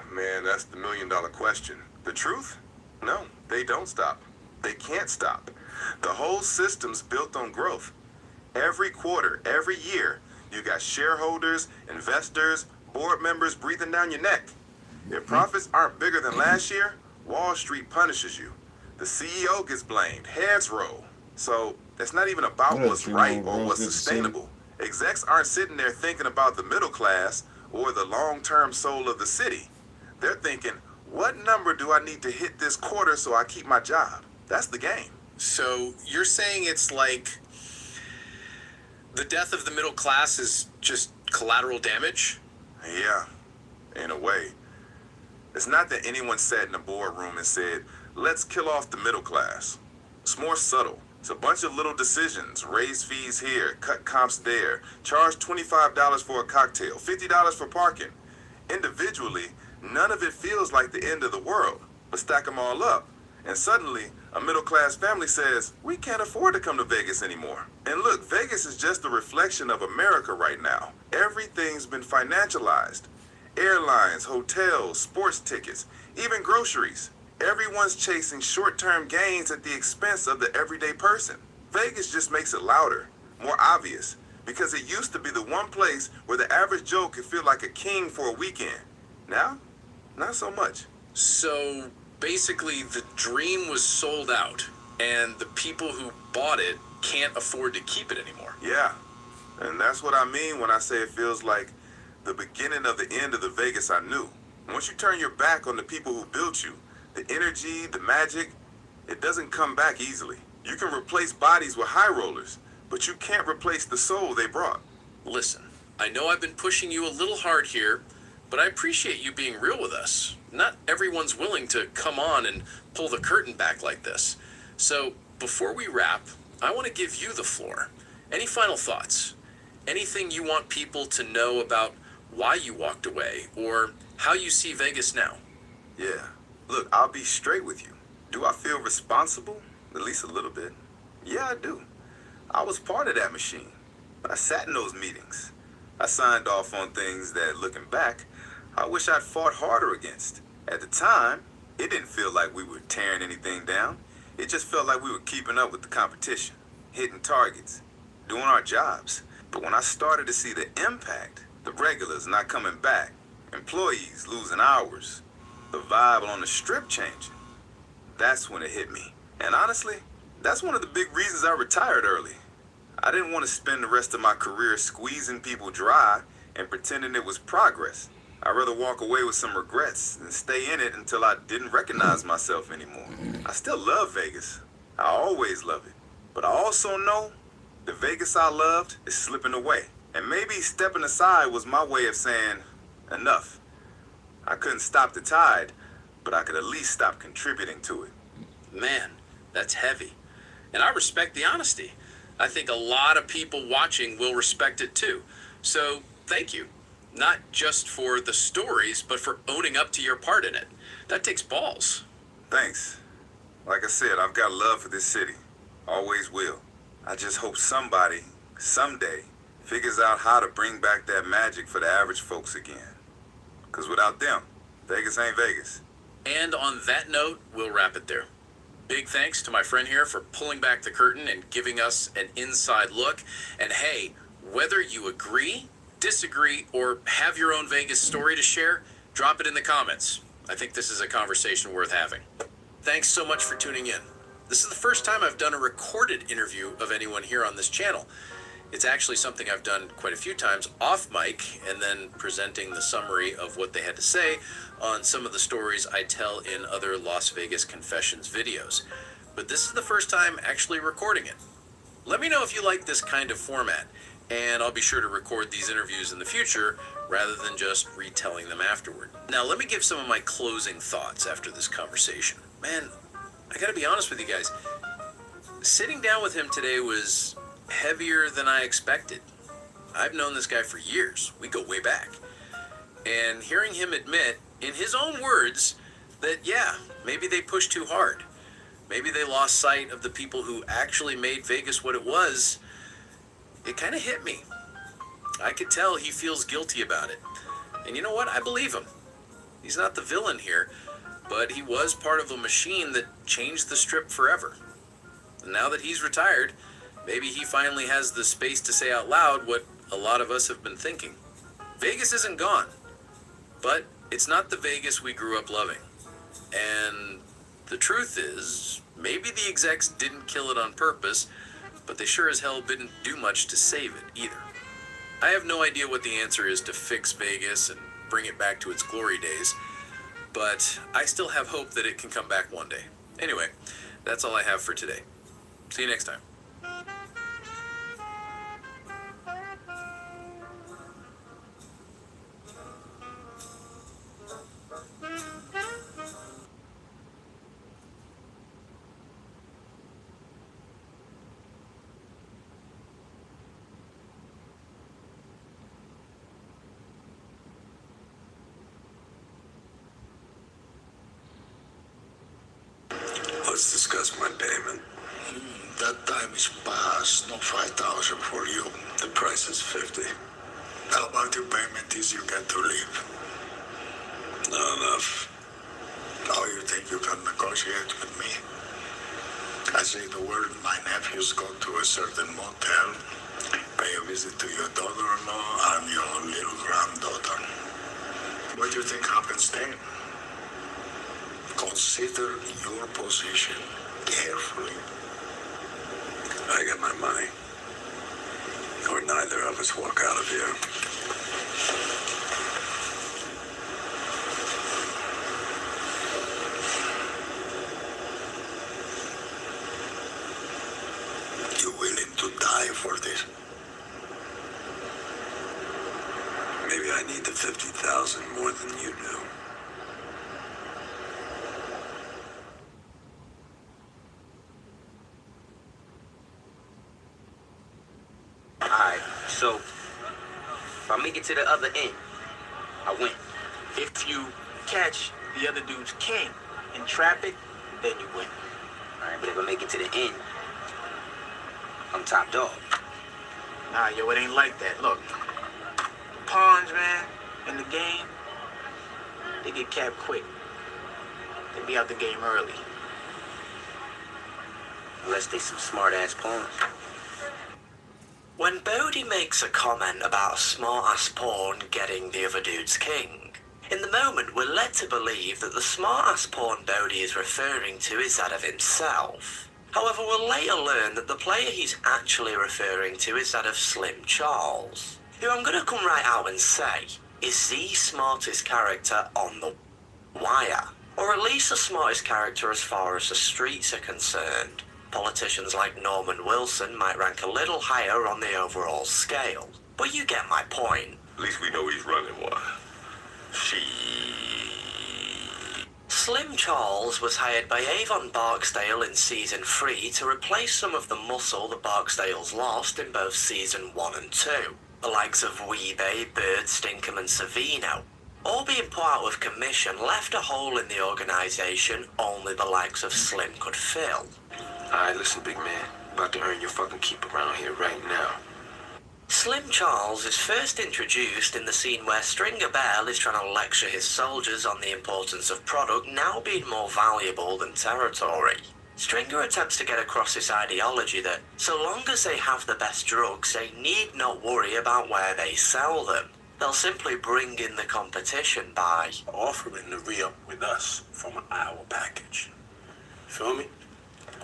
Man, that's the million-dollar question. The truth? No, they don't stop. They can't stop. The whole system's built on growth. Every quarter, every year, you got shareholders, investors, board members breathing down your neck. If profits aren't bigger than last year, Wall Street punishes you. The CEO gets blamed, heads roll. So it's not even about what's right or what's sustainable. Execs aren't sitting there thinking about the middle class or the long-term soul of the city. They're thinking, what number do I need to hit this quarter so I keep my job? That's the game. So you're saying it's like the death of the middle class is just collateral damage? Yeah, in a way. It's not that anyone sat in a boardroom and said, let's kill off the middle class. It's more subtle. It's a bunch of little decisions. Raise fees here, cut comps there, charge $25 for a cocktail, $50 for parking. Individually, none of it feels like the end of the world. But stack them all up, and suddenly, a middle-class family says, we can't afford to come to Vegas anymore. And look, Vegas is just a reflection of America right now. Everything's been financialized. Airlines, hotels, sports tickets, even groceries. Everyone's chasing short-term gains at the expense of the everyday person. Vegas just makes it louder, more obvious, because it used to be the one place where the average Joe could feel like a king for a weekend. Now, not so much. So basically the dream was sold out and the people who bought it can't afford to keep it anymore. Yeah, and that's what I mean when I say it feels like the beginning of the end of the Vegas I knew. Once you turn your back on the people who built you, the energy, the magic, it doesn't come back easily. You can replace bodies with high rollers, but you can't replace the soul they brought. Listen, I know I've been pushing you a little hard here, but I appreciate you being real with us. Not everyone's willing to come on and pull the curtain back like this. So before we wrap, I want to give you the floor. Any final thoughts? Anything you want people to know about why you walked away or how you see Vegas now? Yeah. Look, I'll be straight with you. Do I feel responsible? At least a little bit. Yeah, I do. I was part of that machine. I sat in those meetings. I signed off on things that, looking back, I wish I'd fought harder against. At the time, it didn't feel like we were tearing anything down. It just felt like we were keeping up with the competition, hitting targets, doing our jobs. But when I started to see the impact, the regulars not coming back, employees losing hours, the vibe on the strip changing, that's when it hit me. And honestly, that's one of the big reasons I retired early. I didn't want to spend the rest of my career squeezing people dry and pretending it was progress. I'd rather walk away with some regrets than stay in it until I didn't recognize myself anymore. I still love Vegas. I always love it. But I also know the Vegas I loved is slipping away. And maybe stepping aside was my way of saying, enough. I couldn't stop the tide, but I could at least stop contributing to it. Man, that's heavy. And I respect the honesty. I think a lot of people watching will respect it too. So thank you. Not just for the stories, but for owning up to your part in it. That takes balls. Thanks. Like I said, I've got love for this city. Always will. I just hope somebody, someday, figures out how to bring back that magic for the average folks again. Because without them, Vegas ain't Vegas. And on that note, we'll wrap it there. Big thanks to my friend here for pulling back the curtain and giving us an inside look. And hey, whether you agree, disagree, or have your own Vegas story to share, drop it in the comments. I think this is a conversation worth having. Thanks so much for tuning in. This is the first time I've done a recorded interview of anyone here on this channel. It's actually something I've done quite a few times off mic and then presenting the summary of what they had to say on some of the stories I tell in other Las Vegas Confessions videos. But this is the first time actually recording it. Let me know if you like this kind of format, and I'll be sure to record these interviews in the future rather than just retelling them afterward. Now let me give some of my closing thoughts after this conversation. Man, I gotta be honest with you guys. Sitting down with him today was heavier than I expected. I've known this guy for years. We go way back. And hearing him admit, in his own words, that yeah, maybe they pushed too hard. Maybe they lost sight of the people who actually made Vegas what it was. It kind of hit me. I could tell he feels guilty about it. And you know what? I believe him. He's not the villain here, but he was part of a machine that changed the strip forever. And now that he's retired, maybe he finally has the space to say out loud what a lot of us have been thinking. Vegas isn't gone, but it's not the Vegas we grew up loving. And the truth is, maybe the execs didn't kill it on purpose, but they sure as hell didn't do much to save it either. I have no idea what the answer is to fix Vegas and bring it back to its glory days, but I still have hope that it can come back one day. Anyway, that's all I have for today. See you next time. Let's discuss my payment. That time is past. No 5,000 for you. The price is 50. How about your payment is you get to leave? Not enough. Now you think you can negotiate with me? I say the word, my nephews go to a certain motel, pay a visit to your daughter-in-law and your little granddaughter. What do you think happens then? Consider your position carefully. I get my money. Or neither of us walk out of here. You willing to die for this? Maybe I need the 50,000 more than you do. Alright, so if I make it to the other end, I win. If you catch the other dude's king and trap it, then you win. Alright, but if I make it to the end, I'm top dog. Nah, yo, it ain't like that. Look, pawns, man, in the game, they get capped quick. They be out the game early. Unless they some smart-ass pawns. When Bodhi makes a comment about a smart-ass pawn getting the other dude's king, in the moment we're led to believe that the smart-ass pawn Bodhi is referring to is that of himself. However, we'll later learn that the player he's actually referring to is that of Slim Charles, who I'm gonna come right out and say is the smartest character on the wire, or at least the smartest character as far as the streets are concerned. Politicians like Norman Wilson might rank a little higher on the overall scale, but you get my point. At least we know he's running one. Slim Charles was hired by Avon Barksdale in Season 3 to replace some of the muscle the Barksdales lost in both Season 1 and 2. The likes of Weebay, Bird, Stinkham and Savino, all being put out of commission, left a hole in the organisation only the likes of Slim could fill. Alright, listen, big man. About to earn your fucking keep around here right now. Slim Charles is first introduced in the scene where Stringer Bell is trying to lecture his soldiers on the importance of product now being more valuable than territory. Stringer attempts to get across this ideology that so long as they have the best drugs, they need not worry about where they sell them. They'll simply bring in the competition by offering to re-up with us from our package. Feel me?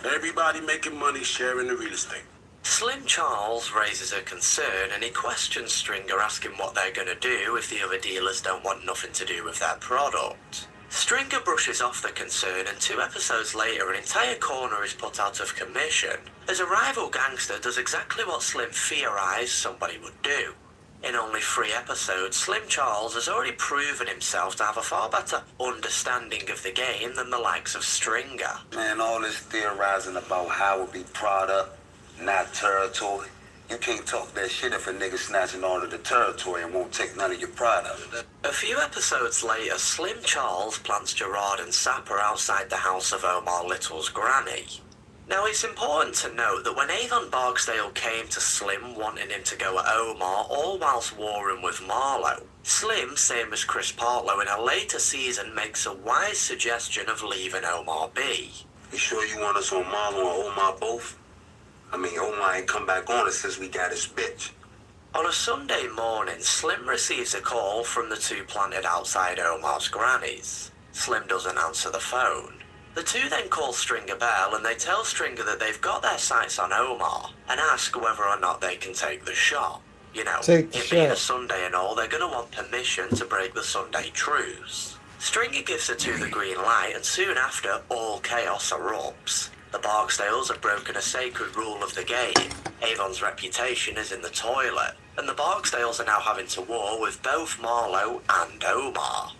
Everybody making money sharing the real estate. Slim Charles raises a concern and he questions Stringer, asking what they're going to do if the other dealers don't want nothing to do with their product. Stringer brushes off the concern, and 2 episodes later an entire corner is put out of commission as a rival gangster does exactly what Slim theorized somebody would do. In only 3 episodes, Slim Charles has already proven himself to have a far better understanding of the game than the likes of Stringer. Man, all this theorizing about how it be product, not territory. You can't talk that shit if a nigga snatching all of the territory and won't take none of your product. A few episodes later, Slim Charles plants Gerard and Sapper outside the house of Omar Little's granny. Now, it's important to note that when Avon Barksdale came to Slim wanting him to go at Omar, all whilst warring with Marlowe, Slim, same as Chris Partlow in a later season, makes a wise suggestion of leaving Omar be. You sure you want us on Marlowe and Omar both? I mean, Omar ain't come back on us since we got his bitch. On a Sunday morning, Slim receives a call from the 2 planted outside Omar's grannies. Slim doesn't answer the phone. The 2 then call Stringer Bell and they tell Stringer that they've got their sights on Omar and ask whether or not they can take the shot. You know, Take the it being a shot. Sunday and all, they're going to want permission to break the Sunday truce. Stringer gives the two the green light, and soon after, all chaos erupts. The Barksdales have broken a sacred rule of the game. Avon's reputation is in the toilet, and the Barksdales are now having to war with both Marlowe and Omar.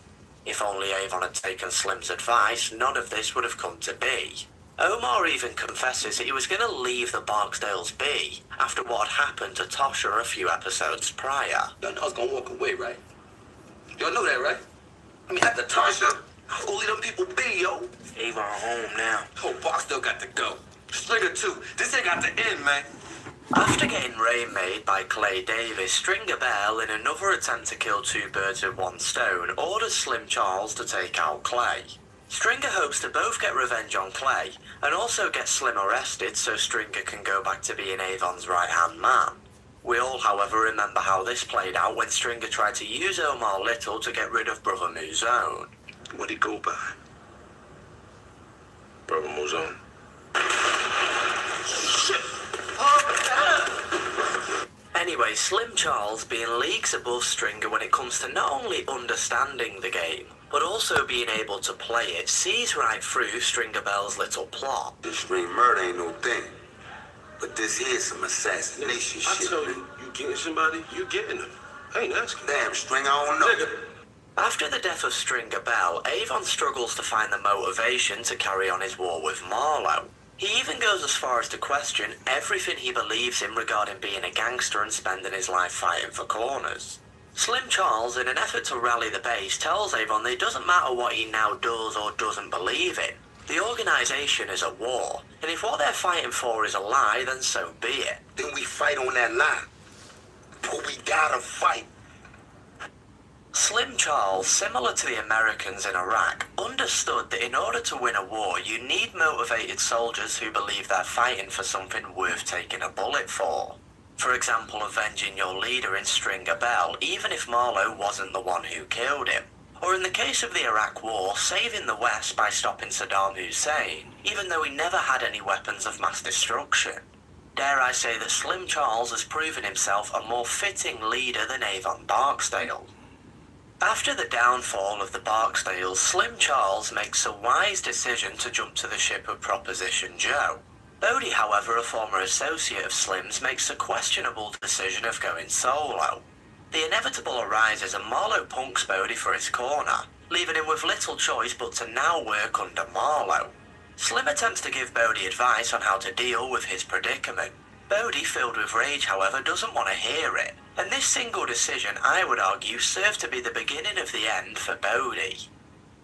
If only Avon had taken Slim's advice, none of this would have come to be. Omar even confesses that he was going to leave the Barksdales be after what had happened to Tosha a few episodes prior. Y'all know I was gonna walk away, right? Y'all know that, right? I mean, after Tasha, I was gonna leave them people be, yo. Avon home now. Oh, Box still got to go. Stringer too. This ain't got to end, man. After getting rain made by Clay Davis, Stringer Bell, in another attempt to kill two birds with one stone, orders Slim Charles to take out Clay. Stringer hopes to both get revenge on Clay, and also get Slim arrested so Stringer can go back to being Avon's right-hand man. We all, however, remember how this played out when Stringer tried to use Omar Little to get rid of Brother Muzone. What'd he go by? Brother Muzone. Anyway, Slim Charles, being leagues above Stringer when it comes to not only understanding the game, but also being able to play it, sees right through Stringer Bell's little plot. This ring murder ain't no thing. But this here's some assassination shit. I tell you, you getting somebody, you getting them. I ain't asking. Damn, String, I don't know. After the death of Stringer Bell, Avon struggles to find the motivation to carry on his war with Marlowe. He even goes as far as to question everything he believes in regarding being a gangster and spending his life fighting for corners. Slim Charles, in an effort to rally the base, tells Avon that it doesn't matter what he now does or doesn't believe in. The organisation is at war, and if what they're fighting for is a lie, then so be it. Then we fight on that line. But we gotta fight. Slim Charles, similar to the Americans in Iraq, understood that in order to win a war, you need motivated soldiers who believe they're fighting for something worth taking a bullet for. For example, avenging your leader in Stringer Bell, even if Marlowe wasn't the one who killed him. Or in the case of the Iraq War, saving the West by stopping Saddam Hussein, even though he never had any weapons of mass destruction. Dare I say that Slim Charles has proven himself a more fitting leader than Avon Barksdale. After the downfall of the Barksdales, Slim Charles makes a wise decision to jump to the ship of Proposition Joe. Bodie, however, a former associate of Slim's, makes a questionable decision of going solo. The inevitable arises and Marlowe punks Bodie for his corner, leaving him with little choice but to now work under Marlowe. Slim attempts to give Bodie advice on how to deal with his predicament. Bodie, filled with rage, however, doesn't want to hear it, and this single decision, I would argue, served to be the beginning of the end for Bodie.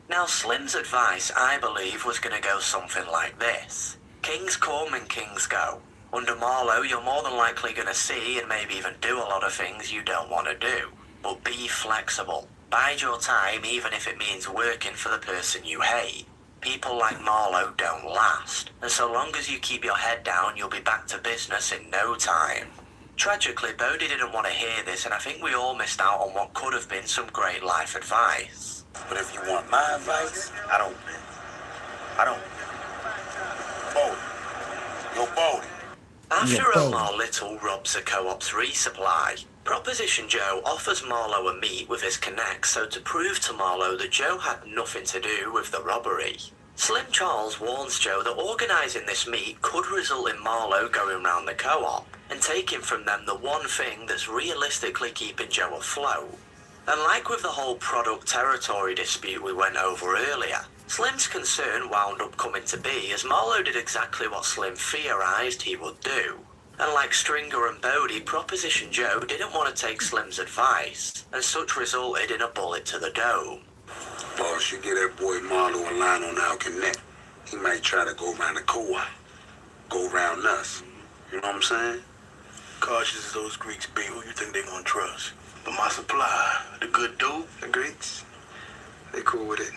Now, Slim's advice, I believe, was going to go something like this. Kings come and kings go. Under Marlowe, you're more than likely going to see and maybe even do a lot of things you don't want to do. But be flexible. Bide your time even if it means working for the person you hate. People like Marlowe don't last, and so long as you keep your head down, you'll be back to business in no time. Tragically, Bodie didn't want to hear this, and I think we all missed out on what could have been some great life advice. But if you want my advice, I don't. Bodie. Yo, Bodie. After Omar Little robs a co-op's resupply, Proposition Joe offers Marlowe a meet with his connect, so to prove to Marlowe that Joe had nothing to do with the robbery. Slim Charles warns Joe that organising this meet could result in Marlowe going round the co-op and taking from them the one thing that's realistically keeping Joe afloat. And like with the whole product territory dispute we went over earlier, Slim's concern wound up coming to be as Marlowe did exactly what Slim theorised he would do. And like Stringer and Bodie, Proposition Joe didn't want to take Slim's advice, and such resulted in a bullet to the dome. Boss, you get that boy Marlowe a line on our connect. He might try to go around the co-op. Go around us. You know what I'm saying? Cautious as those Greeks be, who you think they gonna trust? But my supply, the good dude, The Greeks, they cool with it.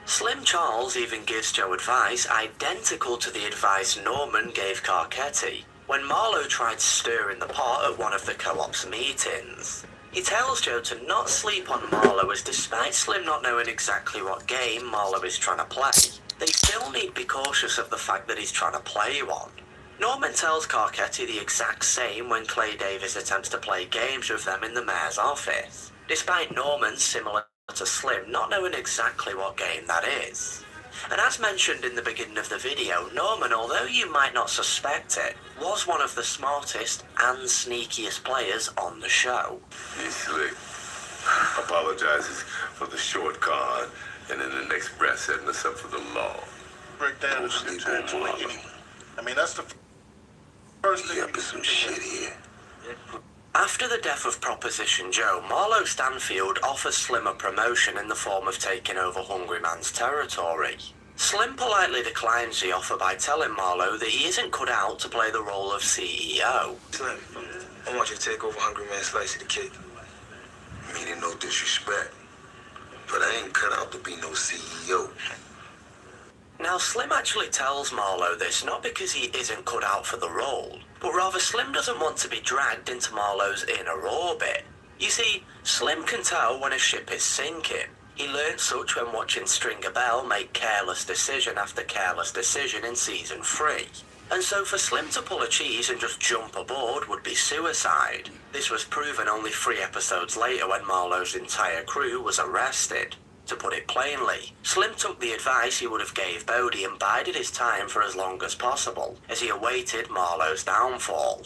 Slim Charles even gives Joe advice identical to the advice Norman gave Carcetti when Marlowe tried stirring the pot at one of the co-op's meetings. He tells Joe to not sleep on Marlowe as despite Slim not knowing exactly what game Marlowe is trying to play, they still need to be cautious of the fact that he's trying to play one. Norman tells Carcetti the exact same when Clay Davis attempts to play games with them in the mayor's office, despite Norman, similar to Slim, not knowing exactly what game that is. And as mentioned in the beginning of the video, Norman, although you might not suspect it, was one of the smartest and sneakiest players on the show. He's slick. Apologizes for the short con, and in the next breath setting us up for the law. Break down the situation. I mean, that's the first thing. Up to some shit here. After the death of Proposition Joe, Marlo Stanfield offers Slim a promotion in the form of taking over Hungry Man's territory. Slim politely declines the offer by telling Marlo that he isn't cut out to play the role of CEO. Slim, I want you to take over Hungry Man's slice of the cake. Meaning no disrespect, but I ain't cut out to be no CEO. Now, Slim actually tells Marlo this not because he isn't cut out for the role, but rather Slim doesn't want to be dragged into Marlo's inner orbit. You see, Slim can tell when a ship is sinking. He learned such when watching Stringer Bell make careless decision after careless decision in Season 3. And so for Slim to pull a cheese and just jump aboard would be suicide. This was proven only 3 episodes later when Marlo's entire crew was arrested. To put it plainly, Slim took the advice he would have gave Bodie and bided his time for as long as possible, as he awaited Marlo's downfall.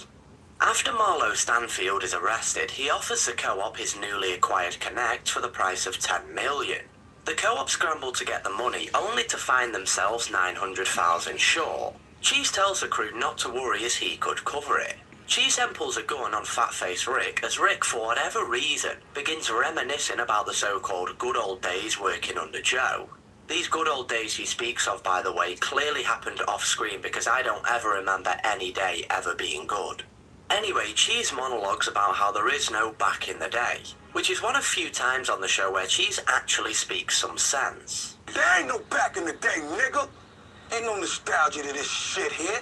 After Marlo Stanfield is arrested, he offers the co-op his newly acquired Connect for the price of $10 million. The co-op scramble to get the money, only to find themselves $900,000 short. Cheese tells the crew not to worry as he could cover it. Cheese then pulls a gun on Fatface Rick as Rick, for whatever reason, begins reminiscing about the so-called good old days working under Joe. These good old days he speaks of, by the way, clearly happened off-screen because I don't ever remember any day ever being good. Anyway, Cheese monologues about how there is no back in the day, which is one of few times on the show where Cheese actually speaks some sense. There ain't no back in the day, nigga. Ain't no nostalgia to this shit here.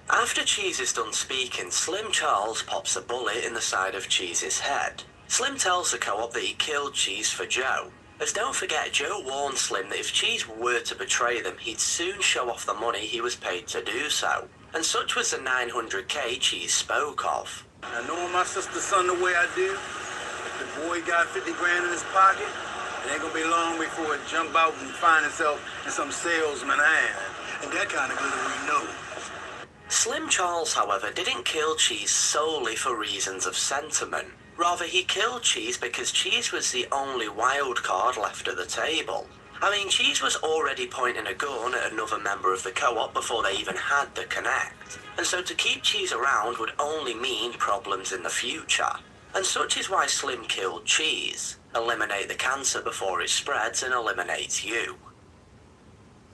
After Cheese is done speaking, Slim Charles pops a bullet in the side of Cheese's head. Slim tells the co-op that he killed Cheese for Joe, as don't forget Joe warned Slim that if Cheese were to betray them, he'd soon show off the money he was paid to do so, and such was the $900K Cheese spoke of. I knowing my sister's son the way I do, if the boy got 50 grand in his pocket, it ain't gonna be long before it jump out and find itself in some salesman hand. And that kind of glitter we know. Slim Charles, however, didn't kill Cheese solely for reasons of sentiment. Rather, he killed Cheese because Cheese was the only wild card left at the table. I mean, Cheese was already pointing a gun at another member of the co-op before they even had the Connect. And so to keep Cheese around would only mean problems in the future. And such is why Slim killed Cheese. Eliminate the cancer before it spreads and eliminates you.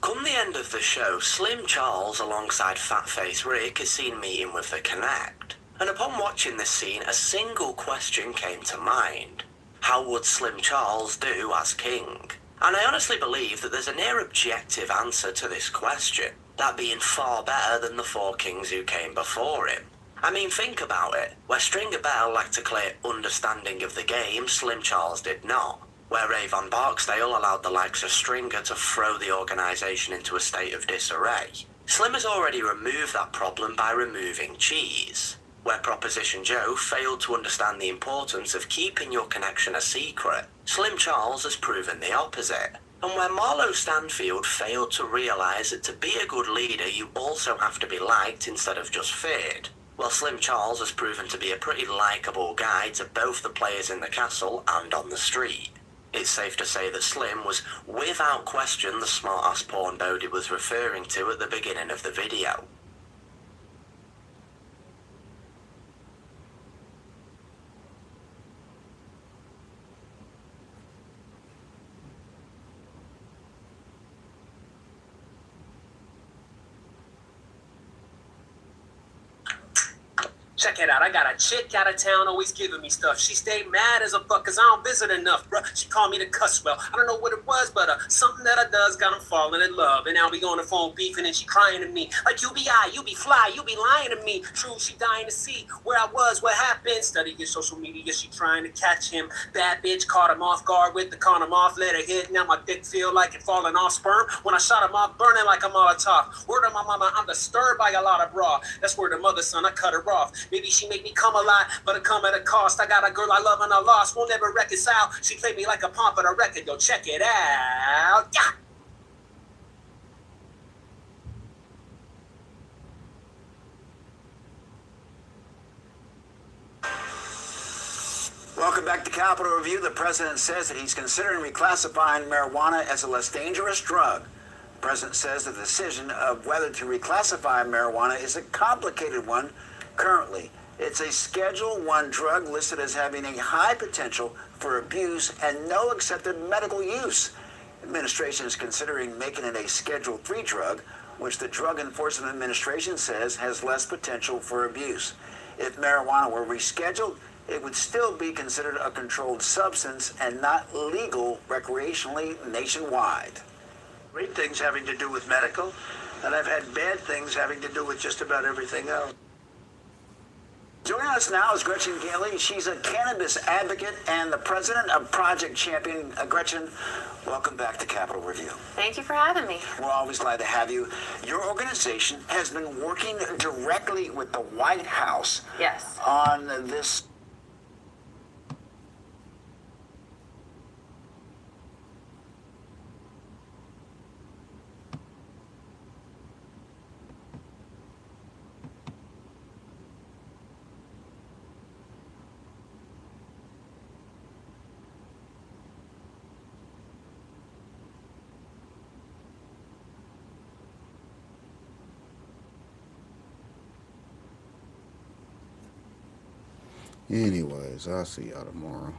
Come the end of the show, Slim Charles alongside Fatface Rick is seen meeting with the Connect. And upon watching this scene, a single question came to mind. How would Slim Charles do as king? And I honestly believe that there's a near objective answer to this question, that being far better than the 4 kings who came before him. I mean, think about it. Where Stringer Bell lacked a clear understanding of the game, Slim Charles did not. Where Avon Barksdale allowed the likes of Stringer to throw the organisation into a state of disarray, Slim has already removed that problem by removing Cheese. Where Proposition Joe failed to understand the importance of keeping your connection a secret, Slim Charles has proven the opposite. And where Marlo Stanfield failed to realise that to be a good leader you also have to be liked instead of just feared, well, Slim Charles has proven to be a pretty likeable guy to both the players in the castle and on the street. It's safe to say that Slim was without question the smart-ass pawn Bodie was referring to at the beginning of the video. Check it out, I got a chick out of town always giving me stuff. She stayed mad as a fuck cause I don't visit enough, bruh. She called me the cuss well. I don't know what it was, but something that I does got him falling in love. And now we on the phone beefing and she crying to me. Like you be I, you be fly, you be lying to me. True, she dying to see where I was, what happened. Study your social media, she trying to catch him. Bad bitch caught him off guard with the condom off, let her hit. Now my dick feel like it falling off sperm. When I shot him off, burning like a Molotov. Word of my mama, I'm disturbed by a lot of bra. That's where the mother son, I cut her off. Maybe she made me come a lot, but it come at a cost. I got a girl I love and I lost, won't never reconcile. She played me like a pump at a record, yo, check it out. Yeah. Welcome back to Capitol Review. The president says that he's considering reclassifying marijuana as a less dangerous drug. The president says the decision of whether to reclassify marijuana is a complicated one currently. It's a Schedule I drug listed as having a high potential for abuse and no accepted medical use. The administration is considering making it a Schedule III drug, which the Drug Enforcement Administration says has less potential for abuse. If marijuana were rescheduled, it would still be considered a controlled substance and not legal recreationally nationwide. Great things having to do with medical, and I've had bad things having to do with just about everything else. Joining us now is Gretchen Gailey. She's a cannabis advocate and the president of Project Champion. Gretchen, welcome back to Capitol Review. Thank you for having me. We're always glad to have you. Your organization has been working directly with the White House Yes. on this. Anyways, I'll see y'all tomorrow.